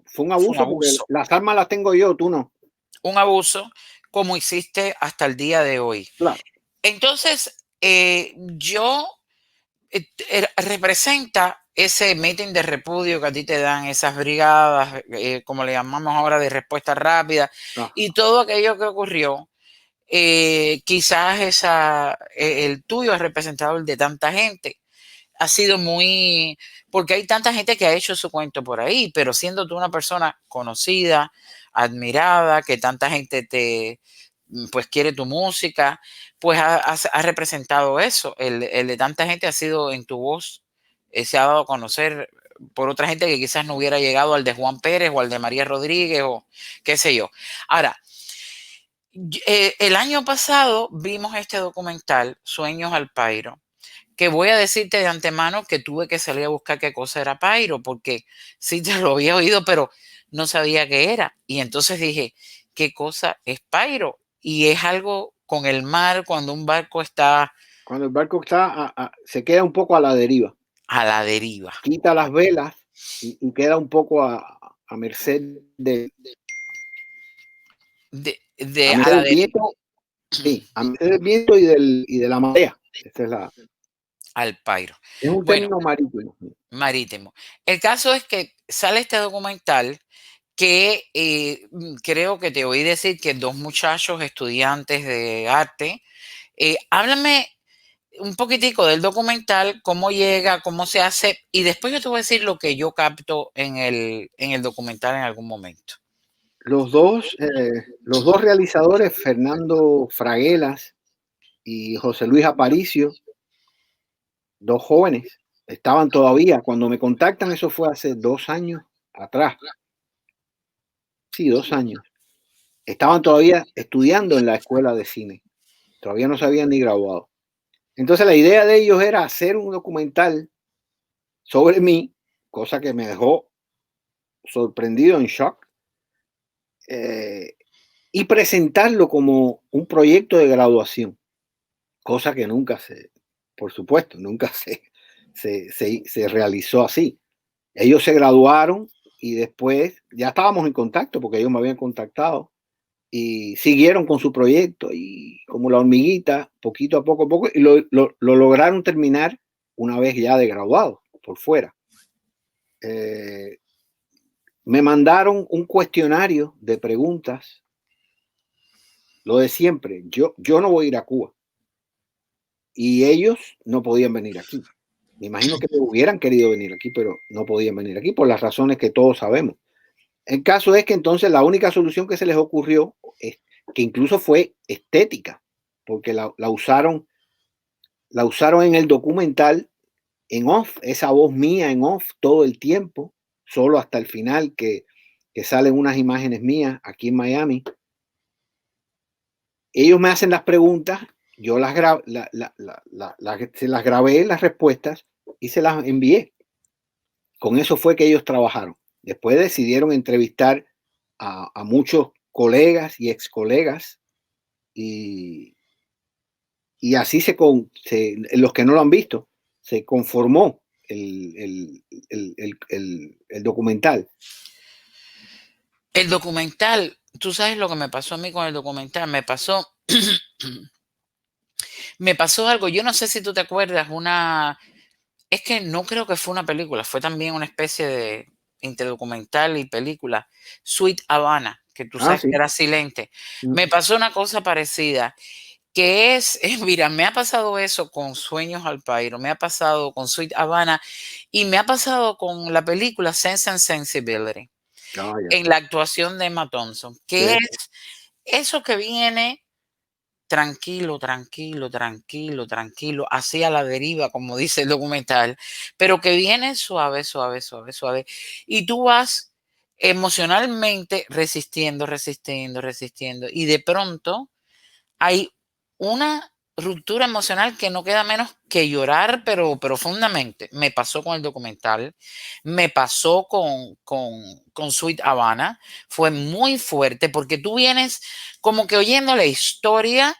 fue un abuso porque abuso. las armas las tengo yo, tú no. Un abuso como hiciste hasta el día de hoy. Claro, Entonces, representa ese meeting de repudio que a ti te dan, esas brigadas, como le llamamos ahora, de respuesta rápida, ah, y todo aquello que ocurrió, quizás el tuyo es representado el de tanta gente. Ha sido muy, porque hay tanta gente que ha hecho su cuento por ahí, pero siendo tú una persona conocida, admirada, que tanta gente pues quiere tu música, pues ha representado eso. El de tanta gente ha sido en tu voz, se ha dado a conocer por otra gente que quizás no hubiera llegado al de Juan Pérez o al de María Rodríguez o qué sé yo. Ahora, el año pasado vimos este documental, Sueños al Pairo, que voy a decirte de antemano que tuve que salir a buscar qué cosa era pairo, porque sí te lo había oído, pero no sabía qué era. Y entonces dije, ¿qué cosa es pairo? Y es algo con el mar cuando un barco está cuando el barco se queda un poco a la deriva, a la deriva. quita las velas y queda un poco a merced a A merced la del deriva. viento, sí, a merced del viento y de la marea. Esa es la. Al Pairo. Es un Bueno, término marítimo. marítimo. El caso es que sale este documental que creo que te oí decir que dos muchachos estudiantes de arte. Háblame un poquitico del documental, cómo llega, cómo se hace, y después yo te voy a decir lo que yo capto en el documental en algún momento. Los dos realizadores, Fernando Fraguelas y José Luis Aparicio, dos jóvenes, estaban todavía, cuando me contactan, eso fue hace 2 años atrás, sí, 2 años, estaban todavía estudiando en la escuela de cine, todavía no se habían ni graduado. Entonces la idea de ellos era hacer un documental sobre mí, cosa que me dejó sorprendido, en shock, eh, y presentarlo como un proyecto de graduación, cosa que nunca por supuesto, nunca se realizó así. Ellos se graduaron y después ya estábamos en contacto porque ellos me habían contactado y siguieron con su proyecto y como la hormiguita, poquito a poco, y lo lograron terminar una vez ya de graduado por fuera. Me mandaron un cuestionario de preguntas, lo de siempre, yo no voy a ir a Cuba y ellos no podían venir aquí. Me imagino que hubieran querido venir aquí, pero no podían venir aquí por las razones que todos sabemos. El caso es que entonces la única solución que se les ocurrió, que incluso fue estética, porque la usaron en el documental en off, esa voz mía en off todo el tiempo, solo hasta el final que salen unas imágenes mías aquí en Miami. Ellos me hacen las preguntas, yo se las grabé, las respuestas, y se las envié. Con eso fue que ellos trabajaron. Después decidieron entrevistar a muchos colegas y ex colegas y, así los que no lo han visto, se conformó el documental. El documental, tú sabes lo que me pasó a mí con el documental, me pasó algo, yo no sé si tú te acuerdas, es que no creo que fue una película, fue también una especie de interdocumental y película, Sweet Havana, que tú Ah, sabes que sí. era silente. Mm. Me pasó una cosa parecida, que mira, me ha pasado eso con Sueños al Pairo, me ha pasado con Sweet Havana y me ha pasado con la película Sense and Sensibility, Ah, ya. en la actuación de Emma Thompson, que Sí, es eso que viene tranquilo, tranquilo, tranquilo, tranquilo, así a la deriva, como dice el documental, pero que viene suave, suave, suave, suave. Y tú vas emocionalmente resistiendo, resistiendo, resistiendo. Y de pronto hay una ruptura emocional que no queda menos que llorar, pero profundamente. Me pasó con el documental, me pasó con Sweet Havana, fue muy fuerte porque tú vienes como que oyendo la historia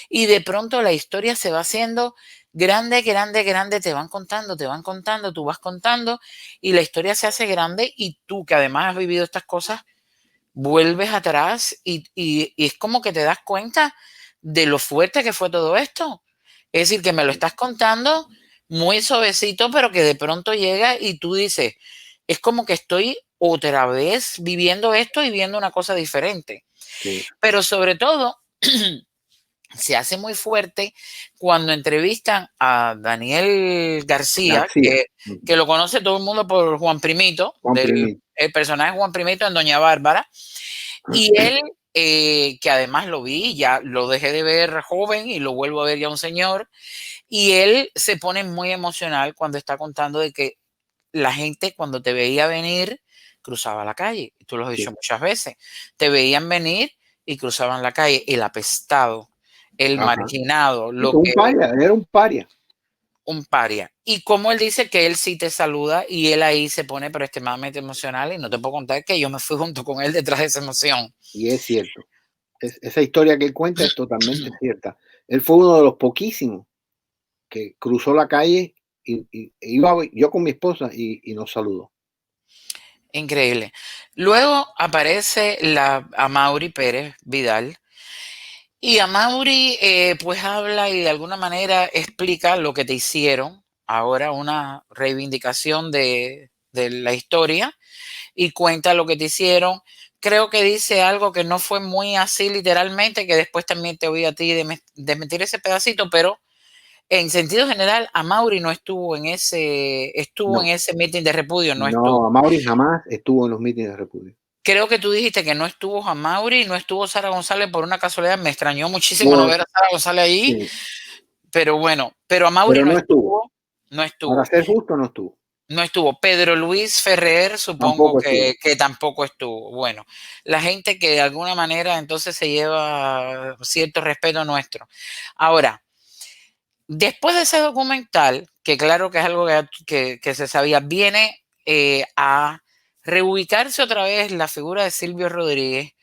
y de pronto la historia se va haciendo grande, grande, grande, te van contando, tú vas contando y la historia se hace grande y tú que además has vivido estas cosas, vuelves atrás y es como que te das cuenta de lo fuerte que fue todo esto. Es decir, que me lo estás contando muy suavecito, pero que de pronto llega y tú dices, es como que estoy otra vez viviendo esto y viendo una cosa diferente. sí. Pero sobre todo, se hace muy fuerte cuando entrevistan a Daniel García, García. que lo conoce todo el mundo por Juan Primito, Juan Primito. el personaje Juan Primito en Doña Bárbara, y él, que además lo vi, ya lo dejé de ver joven y lo vuelvo a ver ya un señor, y él se pone muy emocional cuando está contando de que la gente cuando te veía venir cruzaba la calle, tú lo has dicho Sí. muchas veces, te veían venir y cruzaban la calle, el apestado, el Ajá. marginado, Sí, lo un que paria, era un paria. un paria. Y como él dice que él sí te saluda y él ahí se pone pero extremadamente emocional y no te puedo contar que yo me fui junto con él detrás de esa emoción. Y es cierto. Esa historia que él cuenta es totalmente cierta. Él fue uno de los poquísimos que cruzó la calle e iba yo con mi esposa y nos saludó. Increíble. Luego aparece a Mauri Pérez Vidal Y Amaury, pues habla y de alguna manera explica lo que te hicieron. Ahora una reivindicación de la historia y cuenta lo que te hicieron. Creo que dice algo que no fue muy así literalmente, que después también te oí a ti desmentir ese pedacito, pero en sentido general, Amaury no estuvo estuvo en No, ese meeting de repudio, no no, estuvo. Amaury jamás estuvo en los mítines de Repudio. Creo que tú dijiste que no estuvo Amaury, no estuvo Sara González por una casualidad. Me extrañó muchísimo no Por, ver a Sara González ahí, sí, pero bueno, pero Amaury pero no no estuvo. estuvo, no Para estuvo. ser justo, no estuvo. No estuvo. Pedro Luis Ferrer, supongo Tampoco estuvo. que tampoco estuvo. Bueno, la gente que de alguna manera entonces se lleva cierto respeto nuestro. Ahora, después de ese documental, que claro que es algo que se sabía, viene a reubicarse otra vez la figura de Silvio Rodríguez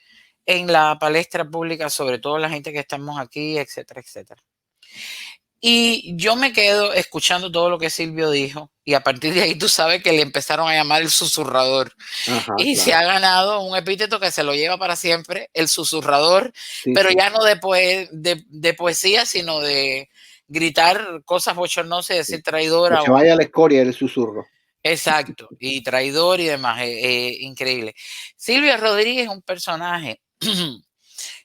en la palestra pública, sobre todo la gente que estamos aquí, etcétera, etcétera. Y yo me quedo escuchando todo lo que Silvio dijo y a partir de ahí tú sabes que le empezaron a llamar el susurrador Ajá, y se claro. ha ganado un epíteto que se lo lleva para siempre, el susurrador, Sí, pero sí, ya no de poesía, sino de gritar cosas bochornosas y sí. decir Que traidora se o vaya a la escoria del susurro. exacto, y traidor y demás, increíble. Silvio Rodríguez es un personaje.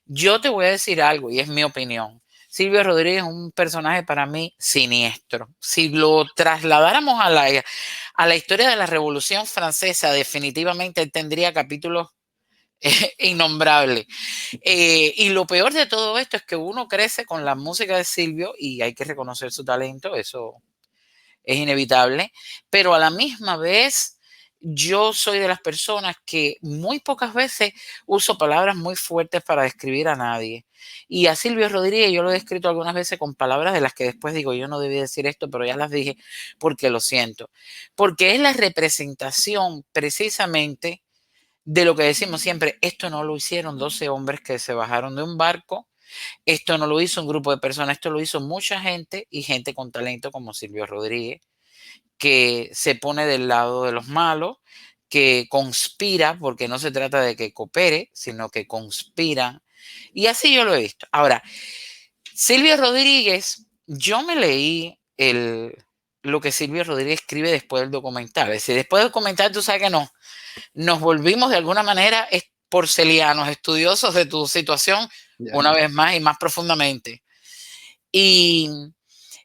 Yo te voy a decir algo y es mi opinión. Silvio Rodríguez es un personaje para mí siniestro. Si lo trasladáramos a la historia de la Revolución Francesa, definitivamente él tendría capítulos innombrables. Y lo peor de todo esto es que uno crece con la música de Silvio y hay que reconocer su talento, eso es inevitable, pero a la misma vez yo soy de las personas que muy pocas veces uso palabras muy fuertes para describir a nadie. Y a Silvio Rodríguez yo lo he descrito algunas veces con palabras de las que después digo, yo no debí decir esto, pero ya las dije porque lo siento. Porque es la representación precisamente de lo que decimos siempre, esto no lo hicieron 12 hombres que se bajaron de un barco, esto no lo hizo un grupo de personas, esto lo hizo mucha gente y gente con talento como Silvio Rodríguez que se pone del lado de los malos, que conspira, porque no se trata de que coopere, sino que conspira. Y así yo lo he visto. Ahora, Silvio Rodríguez, yo me leí lo que Silvio Rodríguez escribe después del documental. Es decir, después del documental, tú sabes que no, nos volvimos de alguna manera porcelianos, estudiosos de tu situación, Ya. una vez más y más profundamente. Y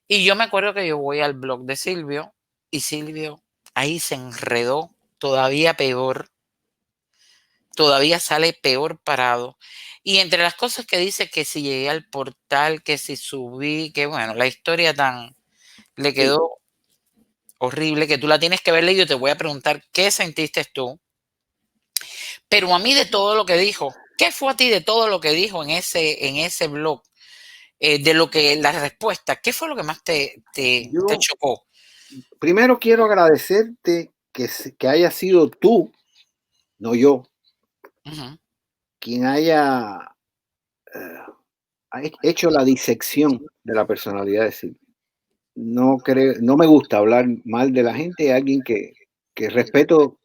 y yo me acuerdo que yo voy al blog de Silvio y Silvio ahí se enredó todavía peor, todavía sale peor parado. Y entre las cosas que dice que si llegué al portal, que si subí, que bueno, la historia tan le Sí. quedó horrible que tú la tienes que ver leído. Te voy a preguntar qué sentiste tú. Pero a mí de todo lo que dijo, ¿qué fue a ti de todo lo que dijo en ese blog? De lo que la respuesta, ¿qué fue lo que más te Yo chocó? primero quiero agradecerte que haya sido tú, no yo, Ujú. quien haya hecho la disección de la personalidad de Silvio. No me gusta hablar mal de la gente, alguien que respeto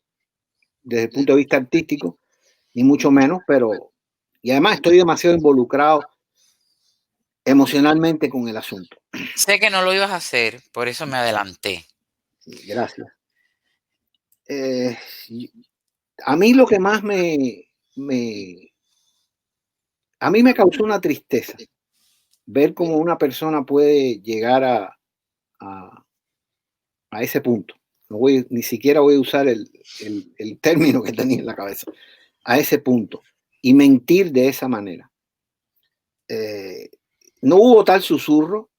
desde el punto de vista artístico, ni mucho menos, pero y además estoy demasiado involucrado emocionalmente con el asunto. Sé que no lo ibas a hacer, por eso me adelanté. Sí, gracias. Eh, y a mí lo que más me, a mí me causó una tristeza ver cómo una persona puede llegar a, a ese punto. No voy, ni siquiera voy a usar el término que tenía en la cabeza, a ese punto, y mentir de esa manera. Eh, no hubo tal susurro,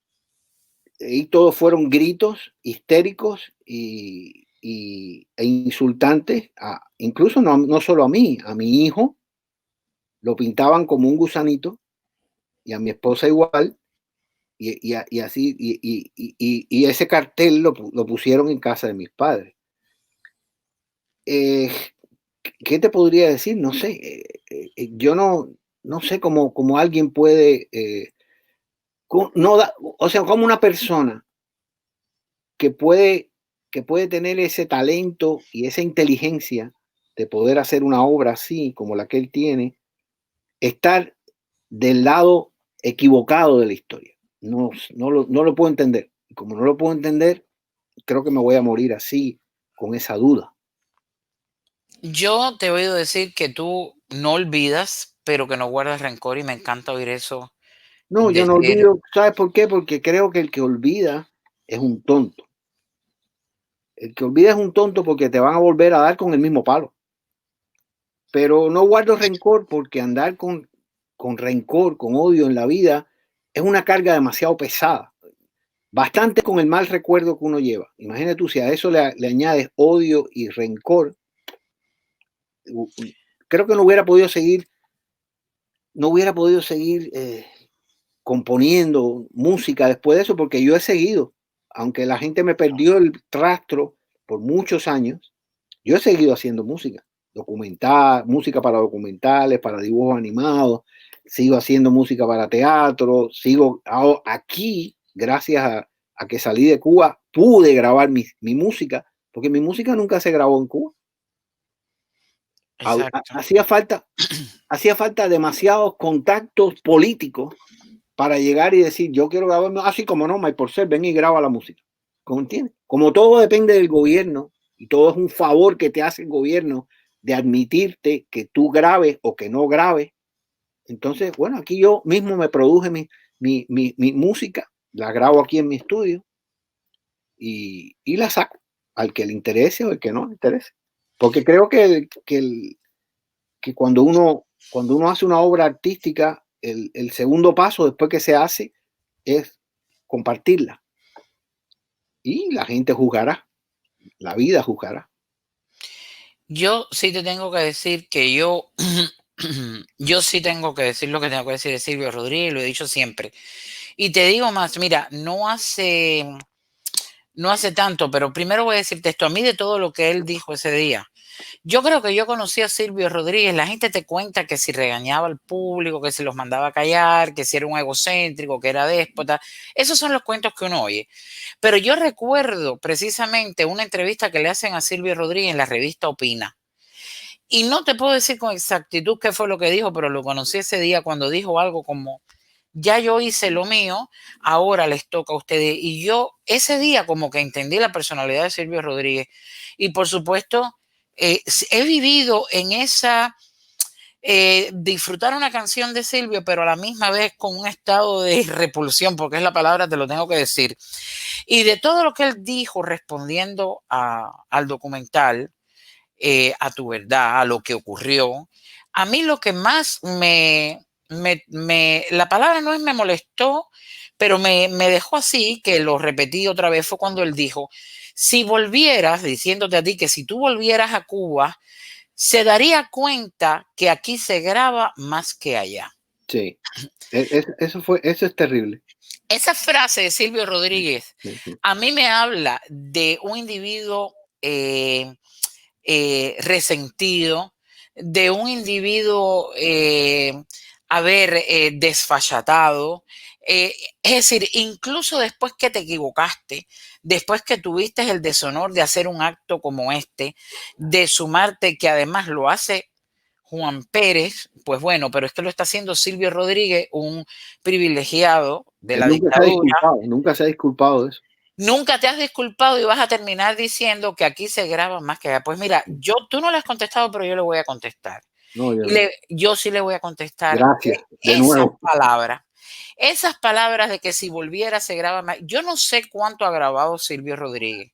y todos fueron gritos histéricos e insultantes, incluso no solo a mi hijo lo pintaban como un gusanito y a mi esposa igual, y así, y ese cartel lo pusieron en casa de mis padres. Eh, ¿Qué te podría decir? No sé, yo no sé cómo alguien puede, no o sea, como una persona que puede, que puede tener ese talento y esa inteligencia de poder hacer una obra así como la que él tiene, estar del lado equivocado de la historia. No lo puedo entender. Y como no lo puedo entender, creo que me voy a morir así, con esa duda. Yo te he oído decir que tú no olvidas, pero que no guardas rencor y me encanta oír eso No, yo de no ser. olvido. ¿Sabes por qué? Porque creo que el que olvida es un tonto. El que olvida es un tonto porque te van a volver a dar con el mismo palo. Pero no guardo rencor porque andar con rencor, con odio en la vida, es una carga demasiado pesada. Bastante con el mal recuerdo que uno lleva. Imagínate tú, si a eso le añades odio y rencor, creo que no hubiera podido seguir componiendo música después de eso, porque yo he seguido, aunque la gente me perdió el rastro por muchos años, yo he seguido haciendo música, música para documentales, para dibujos animados, sigo haciendo música para teatro, sigo aquí, gracias a que salí de Cuba, pude grabar mi música, porque mi música nunca se grabó en Cuba. Exacto. Hacía falta demasiados contactos políticos para llegar y decir, yo quiero grabarme, así como no, Mike Porcel, ven y graba la música. ¿Cómo entiendes? Como todo depende del gobierno y todo es un favor que te hace el gobierno de admitirte que tú grabes o que no grabes. Entonces, bueno, aquí yo mismo me produje mi música, la grabo aquí en mi estudio y la saco al que le interese o al que no le interese. Porque creo que cuando uno hace una obra artística, el segundo paso después que se hace es compartirla y la gente juzgará, la vida juzgará. Yo sí te tengo que decir que yo sí tengo que decir lo que tengo que decir de Silvio Rodríguez, lo he dicho siempre. Y te digo más, mira, no hace tanto, pero primero voy a decirte esto, a mí de todo lo que él dijo ese día. Yo creo que yo conocí a Silvio Rodríguez. La gente te cuenta que si regañaba al público, que si los mandaba a callar, que si era un egocéntrico, que era déspota. Esos son los cuentos que uno oye. Pero yo recuerdo precisamente una entrevista que le hacen a Silvio Rodríguez en la revista Opina. Y no te puedo decir con exactitud qué fue lo que dijo, pero lo conocí ese día cuando dijo algo como, ya yo hice lo mío, ahora les toca a ustedes. Y yo ese día como que entendí la personalidad de Silvio Rodríguez. Y por supuesto, he vivido en esa, disfrutar una canción de Silvio, pero a la misma vez con un estado de repulsión, porque es la palabra, te lo tengo que decir. Y de todo lo que él dijo respondiendo al documental, a tu verdad, a lo que ocurrió, a mí lo que más la palabra no es me molestó, pero me dejó así, que lo repetí otra vez, fue cuando él dijo, si volvieras, diciéndote a ti que si tú volvieras a Cuba, se daría cuenta que aquí se graba más que allá. Sí, eso es terrible. Esa frase de Silvio Sí, Rodríguez sí, sí. a mí me habla de un individuo resentido, de un individuo, desfachatado. Es decir, incluso después que te equivocaste, después que tuviste el deshonor de hacer un acto como este, de sumarte, que además lo hace Juan Pérez, pues bueno, pero es que lo está haciendo Silvio Rodríguez, un privilegiado de Él la dictadura. nunca se ha disculpado de eso. Nunca te has disculpado y vas a terminar diciendo que aquí se graba más que allá. Pues mira, tú no le has contestado, pero yo le voy a contestar. No, yo Y no. yo sí le voy a contestar Gracias, de esas nuevo. palabras. Esas palabras de que si volviera se graba más. Yo no sé cuánto ha grabado Silvio Rodríguez.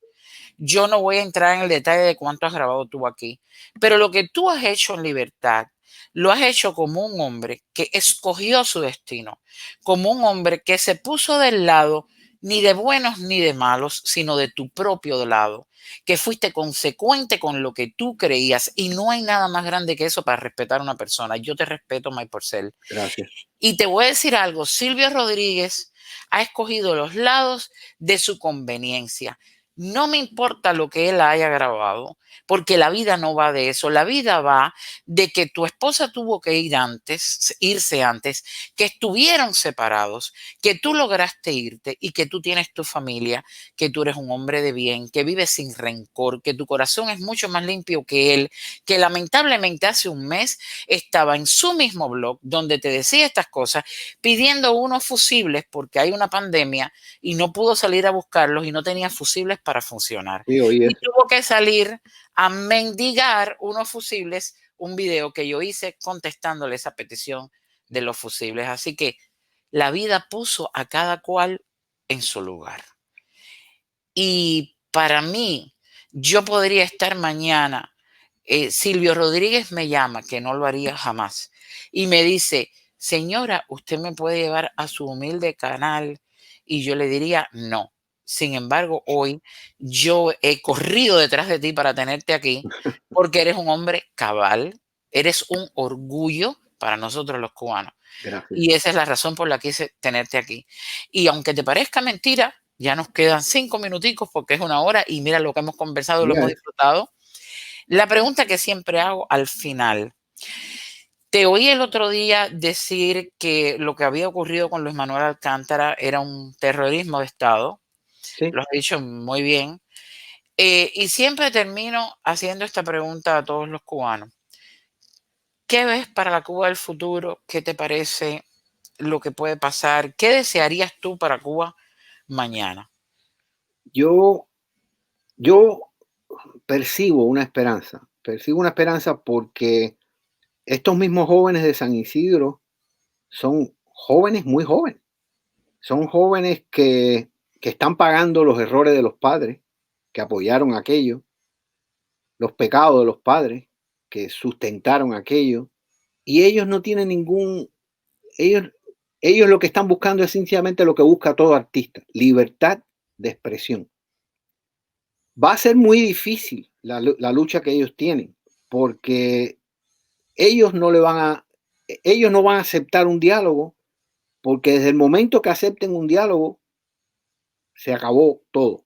Yo no voy a entrar en el detalle de cuánto has grabado tú aquí. Pero lo que tú has hecho en libertad, lo has hecho como un hombre que escogió su destino, como un hombre que se puso del lado ni de buenos ni de malos, sino de tu propio lado, que fuiste consecuente con lo que tú creías y no hay nada más grande que eso para respetar a una persona. Yo te respeto, Mike Porcel. Gracias. Y te voy a decir algo, Silvio Rodríguez ha escogido los lados de su conveniencia. No me importa lo que él haya grabado, porque la vida no va de eso. La vida va de que tu esposa tuvo que irse antes, que estuvieron separados, que tú lograste irte y que tú tienes tu familia, que tú eres un hombre de bien, que vives sin rencor, que tu corazón es mucho más limpio que él, que lamentablemente hace un mes estaba en su mismo blog donde te decía estas cosas, pidiendo unos fusibles porque hay una pandemia y no pudo salir a buscarlos y no tenía fusibles para funcionar. Sí, oí Y eso. tuvo que salir a mendigar unos fusibles, un video que yo hice contestándole esa petición de los fusibles. Así que la vida puso a cada cual en su lugar. Y para mí, yo podría estar mañana, Silvio Rodríguez me llama, que no lo haría jamás, y me dice, señora, ¿usted me puede llevar a su humilde canal? Y yo le diría, no. Sin embargo, hoy yo he corrido detrás de ti para tenerte aquí, porque eres un hombre cabal, eres un orgullo para nosotros los cubanos. Gracias. Y esa es la razón por la que quise tenerte aquí. Y aunque te parezca mentira, ya nos quedan 5 minuticos porque es 1 hora y mira lo que hemos conversado, lo Mira hemos eso. disfrutado. La pregunta que siempre hago al final. Te oí el otro día decir que lo que había ocurrido con Luis Manuel Alcántara era un terrorismo de Estado. Sí. Lo has dicho muy bien. Y siempre termino haciendo esta pregunta a todos los cubanos. ¿Qué ves para la Cuba del futuro? ¿Qué te parece lo que puede pasar? ¿Qué desearías tú para Cuba mañana? Yo, yo percibo una esperanza porque estos mismos jóvenes de San Isidro son jóvenes muy jóvenes, son jóvenes que están pagando los errores de los padres, que apoyaron aquello, los pecados de los padres, que sustentaron aquello, y ellos no tienen ellos, ellos lo que están buscando es sencillamente lo que busca todo artista, libertad de expresión. Va a ser muy difícil la lucha que ellos tienen, porque ellos no le van a, ellos no van a aceptar un diálogo, porque desde el momento que acepten un diálogo, se acabó todo.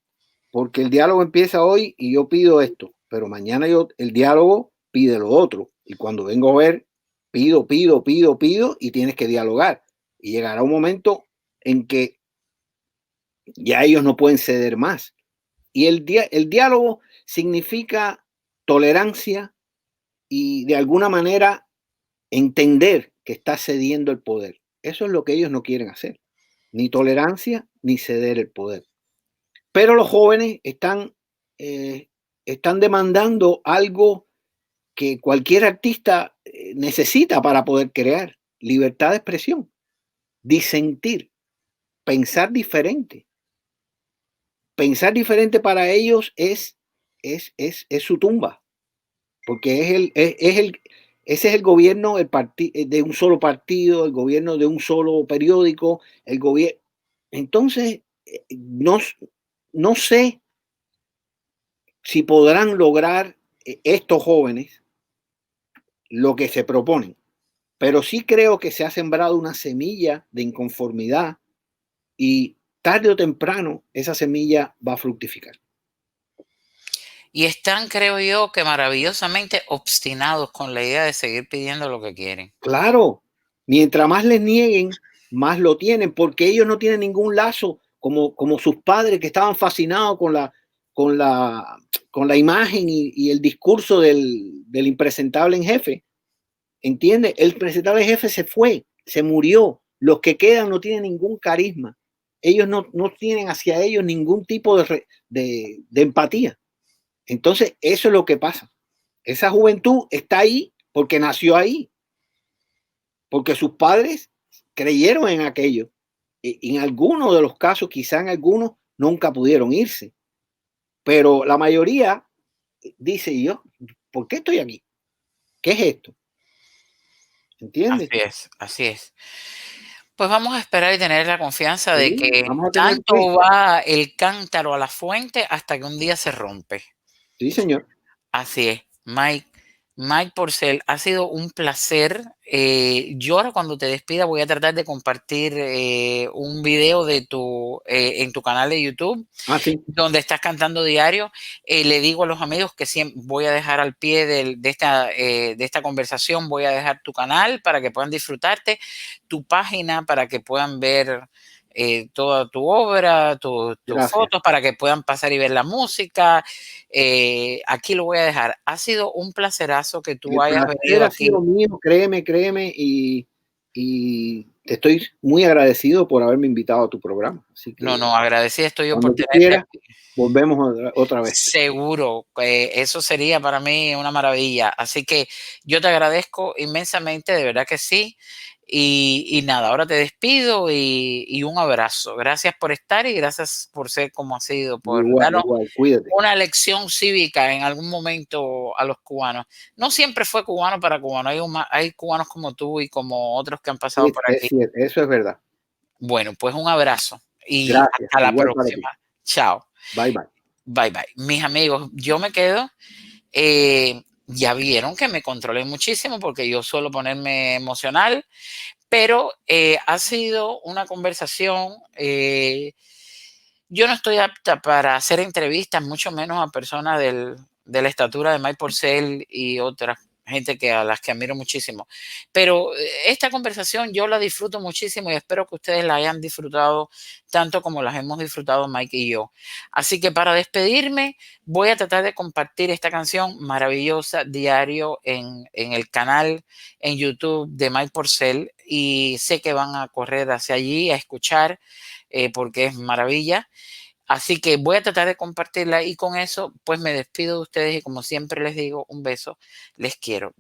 Porque el diálogo empieza hoy y yo pido esto, pero mañana el diálogo pide lo otro. Y cuando vengo a ver, pido y tienes que dialogar. Y llegará un momento en que ya ellos no pueden ceder más. Y el diálogo significa tolerancia y de alguna manera entender que está cediendo el poder. Eso es lo que ellos no quieren hacer. Ni tolerancia ni ceder el poder. Pero los jóvenes están demandando algo que cualquier artista necesita para poder crear. Libertad de expresión, disentir, pensar diferente. Pensar diferente para ellos es su tumba, porque ese es el gobierno de un solo partido, el gobierno de un solo periódico, el gobierno. Entonces, no, no sé si podrán lograr estos jóvenes lo que se proponen, pero sí creo que se ha sembrado una semilla de inconformidad y tarde o temprano esa semilla va a fructificar. Y están, creo yo, que maravillosamente obstinados con la idea de seguir pidiendo lo que quieren. Claro, mientras más les nieguen, más lo tienen, porque ellos no tienen ningún lazo como sus padres que estaban fascinados con la, con la imagen y el discurso del impresentable en jefe. ¿Entiendes? El impresentable en jefe se fue, se murió. Los que quedan no tienen ningún carisma. Ellos no tienen hacia ellos ningún tipo de empatía. Entonces, eso es lo que pasa. Esa juventud está ahí porque nació ahí, porque sus padres creyeron en aquello. Y en algunos de los casos, quizá en algunos, nunca pudieron irse. Pero la mayoría dice yo, ¿por qué estoy aquí? ¿Qué es esto? ¿Entiendes? Así es, así es. Pues vamos a esperar y tener la confianza de Sí, que vamos a tener fe. tanto va el cántaro a la fuente hasta que un día se rompe. Sí, señor. Así es. Mike, Mike Porcel, ha sido un placer. Yo ahora cuando te despida voy a tratar de compartir un video en tu canal de YouTube Ah, sí, donde estás cantando diario. Le digo a los amigos que siempre voy a dejar al pie de esta conversación, voy a dejar tu canal para que puedan disfrutarte, tu página para que puedan ver toda tu obra, tus gracias. fotos, para que puedan pasar y ver la música. Aquí lo voy a dejar. Ha sido un placerazo que tú El hayas placer venido ha sido aquí. mío, créeme, créeme, y te estoy muy agradecido por haberme invitado a tu programa. Así No, que no, agradecida estoy yo por cuando tú tenerte quieras, aquí. volvemos otra vez. Seguro, eso sería para mí una maravilla. Así que yo te agradezco inmensamente, de verdad que sí. Y nada, ahora te despido y un abrazo. Gracias por estar y gracias por ser como ha sido, por Igual, darnos igual, cuídate. una lección cívica en algún momento a los cubanos. No siempre fue cubano para cubano, hay cubanos como tú y como otros que han pasado por Es aquí. cierto, eso es verdad. Bueno, pues un abrazo y Gracias, hasta la igual para ti. próxima. Chao. Bye, bye. Bye bye. Mis amigos, yo me quedo. Ya vieron que me controlé muchísimo porque yo suelo ponerme emocional, pero ha sido una conversación. Yo no estoy apta para hacer entrevistas, mucho menos a personas de la estatura de Mike Porcel y otras gente a las que admiro muchísimo. Pero esta conversación yo la disfruto muchísimo y espero que ustedes la hayan disfrutado tanto como las hemos disfrutado Mike y yo. Así que para despedirme, voy a tratar de compartir esta canción maravillosa diario en el canal en YouTube de Mike Porcel y sé que van a correr hacia allí a escuchar porque es maravilla. Así que voy a tratar de compartirla y con eso pues me despido de ustedes y como siempre les digo, un beso, les quiero.